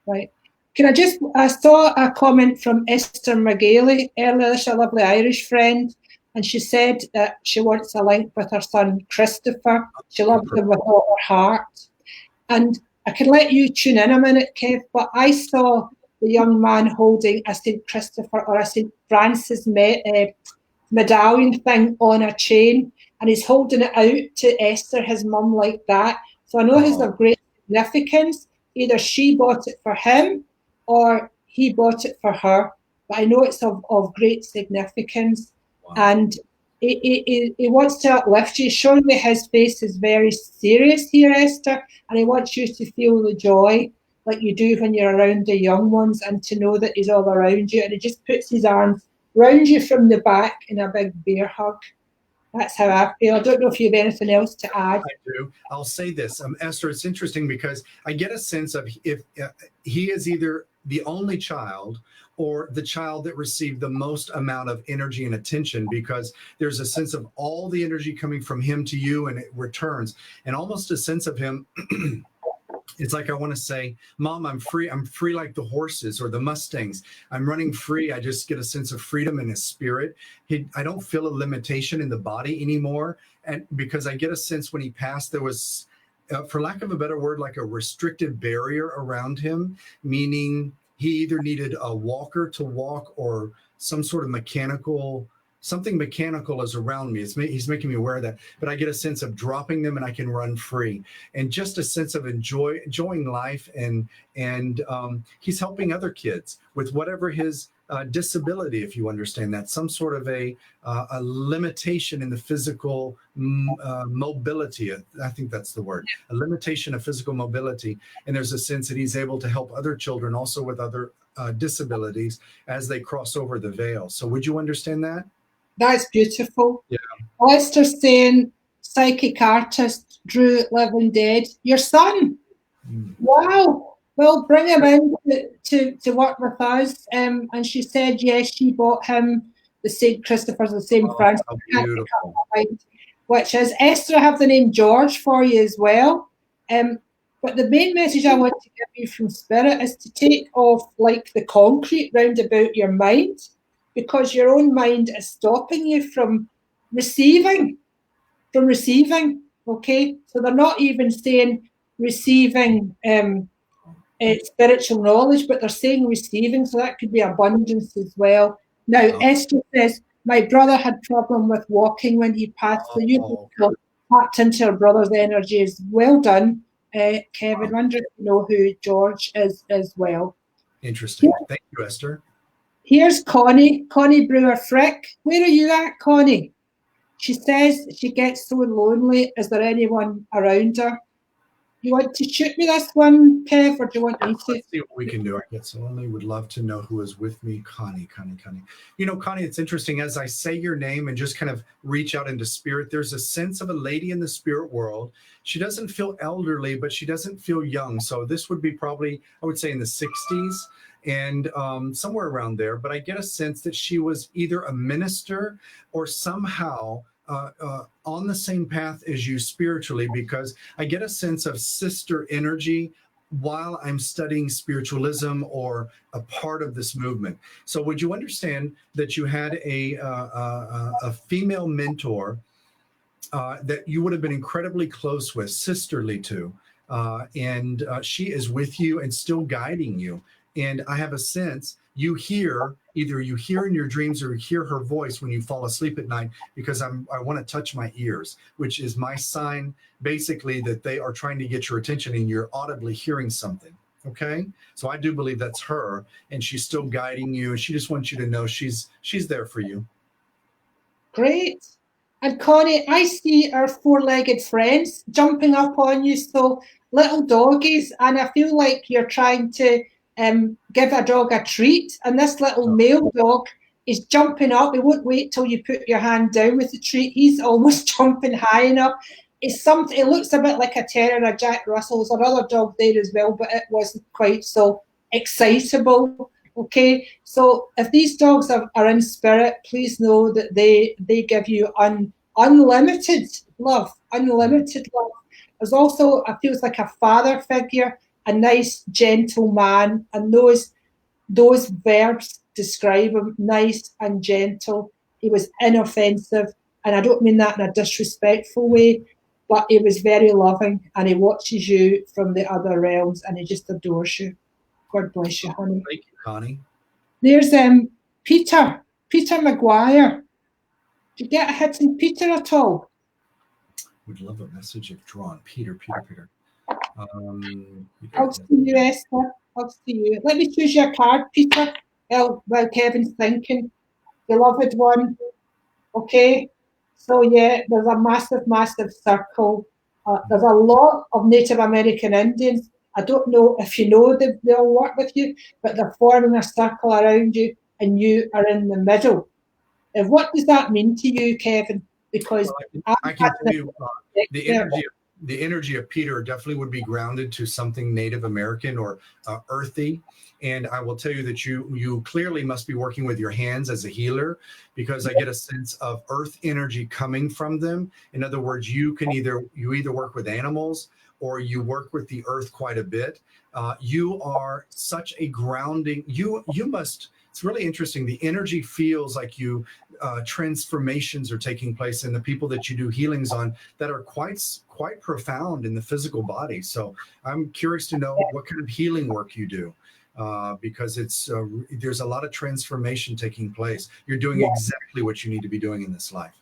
S1: Right. I saw a comment from Esther McGailey earlier, she's a lovely Irish friend, and she said that she wants a link with her son Christopher. She loves him with all her heart. And I can let you tune in a minute, Kev, but I saw the young man holding a St. Christopher or a St. Francis medallion thing on a chain, and he's holding it out to Esther, his mum, like that. So I know it's of great significance. Either she bought it for him or he bought it for her, but I know it's of great significance. Wow. And he wants to uplift you. Surely his face is very serious here, Esther, and he wants you to feel the joy like you do when you're around the young ones, and to know that he's all around you, and he just puts his arms around you from the back in a big bear hug. That's how I feel. I don't know if you have anything else to add.
S2: I do. I'll say this, Esther, it's interesting because I get a sense of if he is either the only child or the child that received the most amount of energy and attention, because there's a sense of all the energy coming from him to you and it returns, and almost a sense of him. It's like I want to say, Mom, I'm free. I'm free like the horses or the Mustangs. I'm running free. I just get a sense of freedom in his spirit. I don't feel a limitation in the body anymore. And because I get a sense when he passed, there was, for lack of a better word, like a restrictive barrier around him, meaning he either needed a walker to walk or some sort of something mechanical is around me. He's making me aware of that, but I get a sense of dropping them and I can run free, and just a sense of enjoying life. And he's helping other kids with whatever his disability, if you understand that, some sort of a limitation in the physical mobility. I think that's the word, a limitation of physical mobility. And there's a sense that he's able to help other children also with other disabilities as they cross over the veil. So would you understand that?
S1: That's beautiful.
S2: Yeah.
S1: Esther's saying, psychic artist, Drew Living Dead. Your son. Wow. Well, bring him in to work with us. And she said, yes, she bought him the St. Christopher's, the St. Francis. Which is, Esther, I have the name George for you as well. But the main message I want to give you from Spirit is to take off like the concrete round about your mind, because your own mind is stopping you from receiving. Okay, so they're not even saying receiving spiritual knowledge, but they're saying receiving, so that could be abundance as well. Now, Esther says, my brother had problem with walking when he passed, so you tapped into your brother's energies. Well done, Kevin. I wonder if you know who George is as well.
S2: Interesting. Thank you, Esther.
S1: Here's Connie Brewer Frick. Where are you at, Connie? She says she gets so lonely. Is there anyone around her? You want to shoot me this one, Kev, or do you want me to?
S2: Let's see what we can do. I get so lonely. Would love to know who is with me. Connie. You know, Connie, it's interesting. As I say your name and just kind of reach out into spirit, there's a sense of a lady in the spirit world. She doesn't feel elderly, but she doesn't feel young. So this would be probably, I would say, in the 60s. And somewhere around there. But I get a sense that she was either a minister or somehow on the same path as you spiritually, because I get a sense of sister energy while I'm studying spiritualism or a part of this movement. So would you understand that you had a female mentor that you would have been incredibly close with, sisterly to, and she is with you and still guiding you. And I have a sense either you hear in your dreams or you hear her voice when you fall asleep at night, because I want to touch my ears, which is my sign basically that they are trying to get your attention and you're audibly hearing something. Okay. So I do believe that's her, and she's still guiding you. And she just wants you to know she's there for you.
S1: Great. And Connie, I see our four-legged friends jumping up on you. So little doggies, and I feel like you're trying to give a dog a treat. And this little male dog is jumping up. He won't wait till you put your hand down with the treat. He's almost jumping high enough. It's something. It looks a bit like a terrier, a Jack Russell. There's another dog there as well, but it wasn't quite so excitable. Okay, so if these dogs are in spirit, please know that they give you unlimited love, unlimited love. There's also, it feels like a father figure, a nice, gentle man, and those verbs describe him, nice and gentle. He was inoffensive, and I don't mean that in a disrespectful way, but he was very loving, and he watches you from the other realms, and he just adores you. God bless you, honey.
S2: Thank you, Connie.
S1: There's Peter Maguire. Did you get a hit in Peter at all?
S2: Would love a message if drawn. Peter.
S1: I'll see you, Esther. I'll see you. Let me choose your card, Peter. While Kevin's thinking. Beloved one. Okay. So yeah, there's a massive circle. There's a lot of Native American Indians. I don't know if you know they'll work with you, but they're forming a circle around you, and you are in the middle. And what does that mean to you, Kevin? Because
S2: I can tell you the energy of Peter definitely would be grounded to something Native American or earthy. And I will tell you that you clearly must be working with your hands as a healer, because I get a sense of earth energy coming from them. In other words, you either work with animals or you work with the earth quite a bit. You are such a grounding. You must. It's really interesting. The energy feels like transformations are taking place in the people that you do healings on that are quite profound in the physical body. So I'm curious to know what kind of healing work you do, because there's a lot of transformation taking place. You're doing exactly what you need to be doing in this life.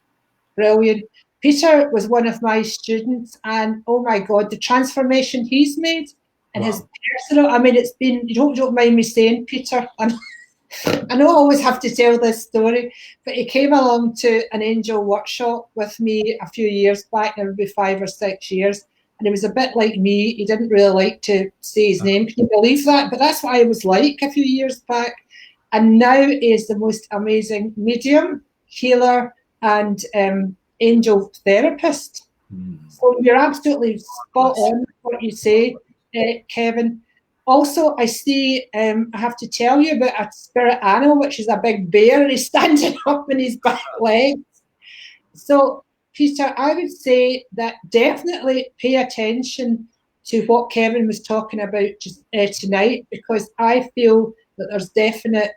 S1: Brilliant. Peter was one of my students, and oh my God, the transformation he's made and his personal. I mean, it's been. You don't mind me saying, Peter. I know I always have to tell this story, but he came along to an angel workshop with me a few years back, maybe 5 or 6 years, and he was a bit like me. He didn't really like to say his name. Can you believe that? But that's what I was like a few years back. And now he is the most amazing medium, healer, and angel therapist. So you're absolutely spot on what you say, Kevin. Also, I see, I have to tell you about a spirit animal, which is a big bear, and he's standing up on his back legs. So, Peter, I would say that definitely pay attention to what Kevin was talking about tonight, because I feel that there's definite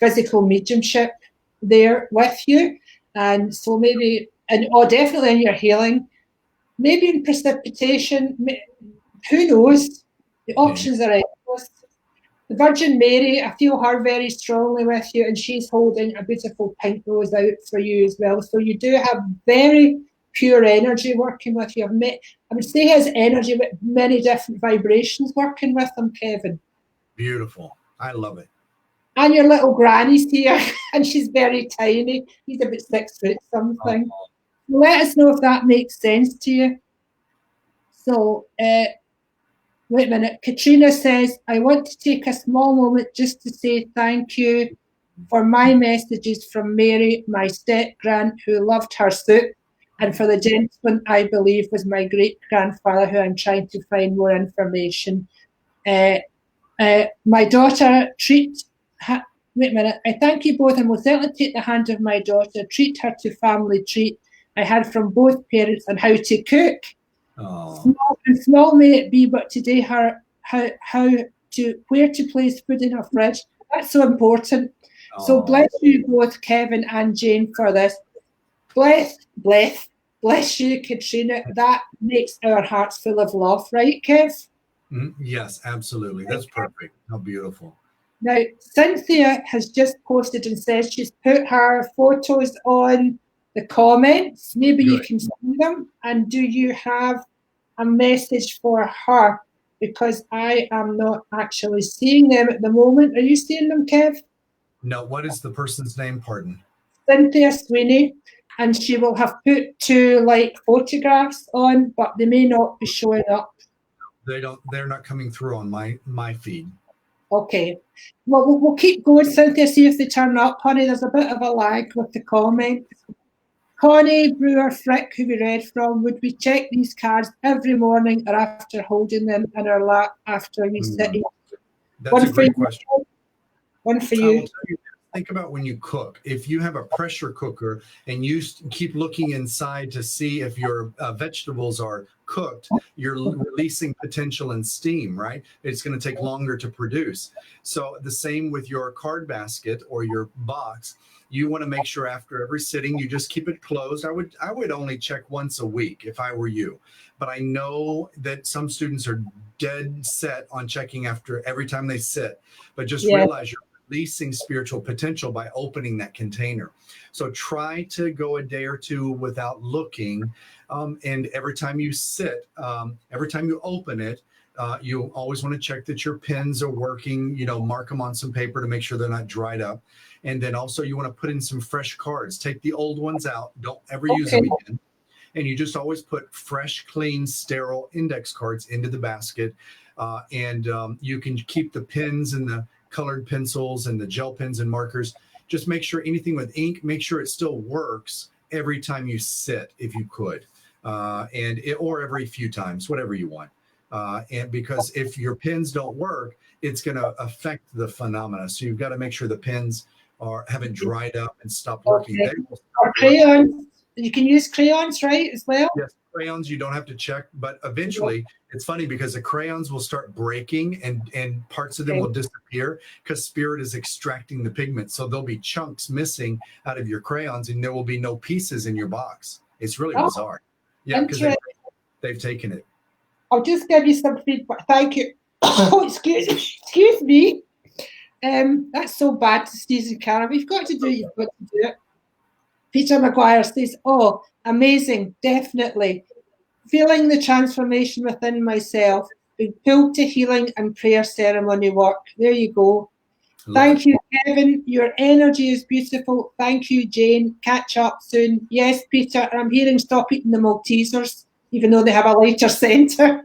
S1: physical mediumship there with you. And so maybe, definitely in your healing, maybe in precipitation, who knows? The options are endless. The Virgin Mary, I feel her very strongly with you, and she's holding a beautiful pink rose out for you as well. So you do have very pure energy working with you. I would say his energy with many different vibrations working with him, Kevin.
S2: Beautiful. I love it.
S1: And your little granny's here, and she's very tiny. He's about 6 foot something. Oh. Let us know if that makes sense to you. So, wait a minute. Katrina says, I want to take a small moment just to say thank you for my messages from Mary, my step-grand, who loved her soup, and for the gentleman I believe was my great-grandfather, who I'm trying to find more information. My daughter, wait a minute. I thank you both and will certainly take the hand of my daughter, treat her to family treat I had from both parents on how to cook.
S2: Oh.
S1: Small may it be, but today her where to place food in her fridge. That's so important.
S2: Oh.
S1: So bless you both, Kevin and Jane, for this. Bless you, Katrina. That makes our hearts full of love, right, Kev?
S2: Yes, absolutely. That's perfect. How beautiful.
S1: Now, Cynthia has just posted and says she's put her photos on the comments. Maybe you can see them. And do you have a message for her? Because I am not actually seeing them at the moment. Are you seeing them, Kev?
S2: No, what is the person's name? Pardon.
S1: Cynthia Sweeney. And she will have put two photographs on, but they may not be showing up.
S2: They're not coming through on my feed.
S1: Okay. Well, we'll keep going, Cynthia, see if they turn up, honey. There's a bit of a lag with the comments. Connie Brewer Frick, who we read from, would we check these cards every morning or after holding them in our lap after we sit?
S2: That's a great question.
S1: One for
S2: I will
S1: you.
S2: tell you, think about when you cook. If you have a pressure cooker and you keep looking inside to see if your vegetables are cooked, you're releasing potential and steam, right? It's going to take longer to produce. So the same with your card basket or your box. You want to make sure after every sitting, you just keep it closed. I would only check once a week if I were you. But I know that some students are dead set on checking after every time they sit. But just realize you're releasing spiritual potential by opening that container. So try to go a day or two without looking. And every time you sit, every time you open it, you always want to check that your pens are working, mark them on some paper to make sure they're not dried up. And then also you want to put in some fresh cards. Take the old ones out. Don't ever use them again. And you just always put fresh, clean, sterile index cards into the basket. And you can keep the pens and the colored pencils and the gel pens and markers. Just make sure anything with ink, make sure it still works every time you sit, if you could, or every few times, whatever you want. And because if your pens don't work, it's going to affect the phenomena. So you've got to make sure the pens haven't dried up and stopped working.
S1: Okay. Or crayons. You can use crayons, right, as well?
S2: Yes, crayons you don't have to check, but eventually it's funny because the crayons will start breaking and parts of them will disappear because spirit is extracting the pigment. So there'll be chunks missing out of your crayons and there will be no pieces in your box. It's really bizarre. Yeah, because they've taken it.
S1: I'll just give you some feedback. Thank you. Oh, excuse me. That's so bad to sneeze and Karen. We've got to do it. You've got to do it. Peter McGuire says, oh, amazing, definitely. Feeling the transformation within myself, being pulled to healing and prayer ceremony work. There you go. Thank you, Kevin. Your energy is beautiful. Thank you, Jane. Catch up soon. Yes, Peter, I'm hearing stop eating the Maltesers, even though they have a lighter centre.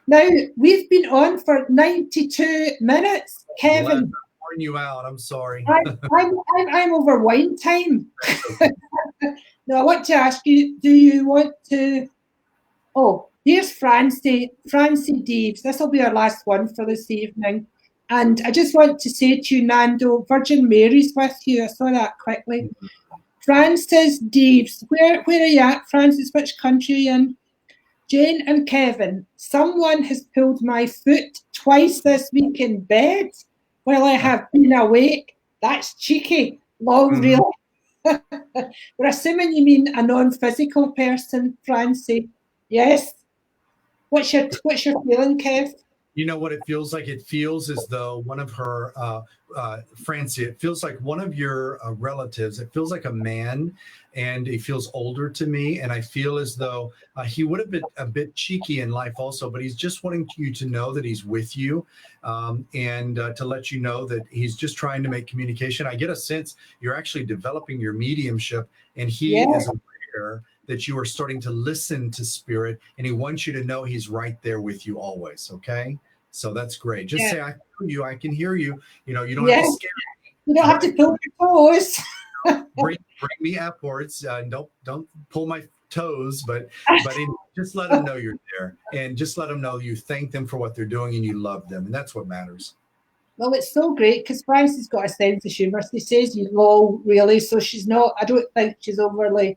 S1: Now, we've been on for 92 minutes. Kevin.
S2: I'm you out. I'm sorry.
S1: I'm over wine time. Now, I want to ask you, do you want to... Oh, here's Francie Deeves. This will be our last one for this evening. And I just want to say to you, Nando, Virgin Mary's with you. I saw that quickly. Francis Deeves. Where are you at, Francis? Which country are you in? Jane and Kevin, someone has pulled my foot twice this week in bed while I have been awake. That's cheeky. Long, really. We're assuming you mean a non-physical person, Francie. Yes. What's your feeling, Kev?
S2: You know what it feels like? It feels as though one of her, Francie, it feels like one of your relatives. It feels like a man, and he feels older to me. And I feel as though he would have been a bit cheeky in life also, but he's just wanting you to know that he's with you and to let you know that he's just trying to make communication. I get a sense you're actually developing your mediumship, and he is aware that you are starting to listen to spirit, and he wants you to know he's right there with you always. Okay. So that's great. Just say, I feel you. I can hear you. You don't have to scare me.
S1: You don't have to pull your toes.
S2: bring me upwards. Don't pull my toes, but just let them know you're there, and just let them know you thank them for what they're doing and you love them. And that's what matters.
S1: Well, it's so great because Frances got a sense of humour. She says you lol, really, so she's not, I don't think she's overly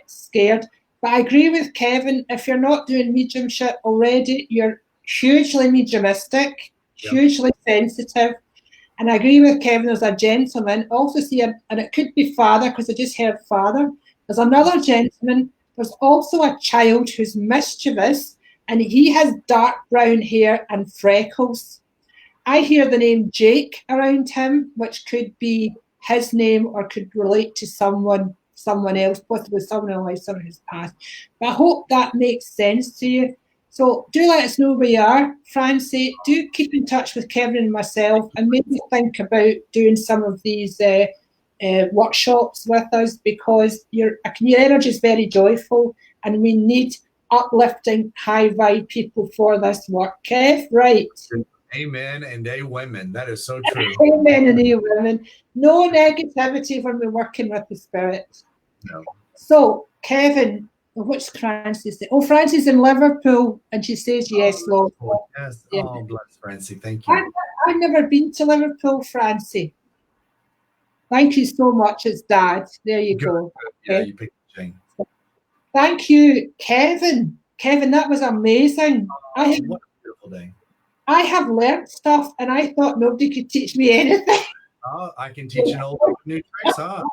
S1: scared. But I agree with Kevin, if you're not doing mediumship already, you're hugely mediumistic, hugely sensitive. And I agree with Kevin, there's a gentleman, also see, and it could be father, because I just heard father. There's another gentleman, there's also a child who's mischievous, and he has dark brown hair and freckles. I hear the name Jake around him, which could be his name or could relate to someone else, possibly someone in life, someone who's passed. But I hope that makes sense to you. So do let us know where you are, Francie. Do keep in touch with Kevin and myself, and maybe think about doing some of these workshops with us, because your energy is very joyful, and we need uplifting, high vibe people for this work. Kev, right?
S2: Amen and a women. That is so true.
S1: Amen and a women. No negativity when we're working with the spirit.
S2: No.
S1: So, Kevin, what's Francis say? Oh, Francis in Liverpool, and she says yes, Lord.
S2: Yes.
S1: Yeah.
S2: Oh, bless Francie. Thank you.
S1: I've never been to Liverpool, Francie. Thank you so much. It's Dad. There you go.
S2: Yeah, you picked Jane.
S1: Thank you, Kevin. Kevin, that was amazing.
S2: What a beautiful day.
S1: I have learned stuff, and I thought nobody could teach me anything.
S2: Oh, I can teach an old new tricks, huh?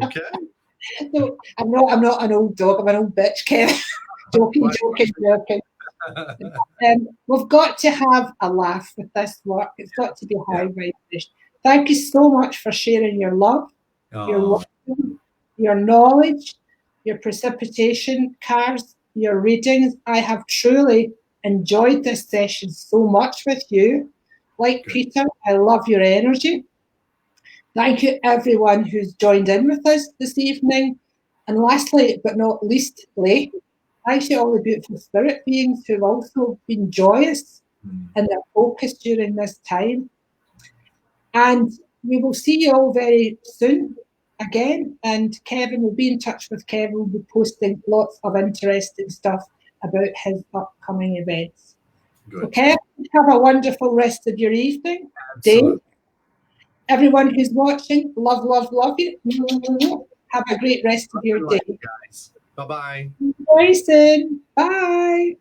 S2: Okay.
S1: No, I'm not an old dog. I'm an old bitch, Kevin. joking. We've got to have a laugh with this work. It's got to be high vibration. Thank you so much for sharing your love, your wisdom, your knowledge, your precipitation cards, your readings. I have truly enjoyed this session so much with you. Like Peter, I love your energy. Thank you everyone who's joined in with us this evening. And lastly, but not leastly, thank you all the beautiful spirit beings who've also been joyous in their focus during this time. And we will see you all very soon again. And Kevin will be in touch with Kevin. We'll be posting lots of interesting stuff about his upcoming events. Good. So Kevin, have a wonderful rest of your evening. Dave, everyone who's watching, love you. Have a great rest of your day.
S2: Guys. Bye-bye.
S1: Bye soon. Bye.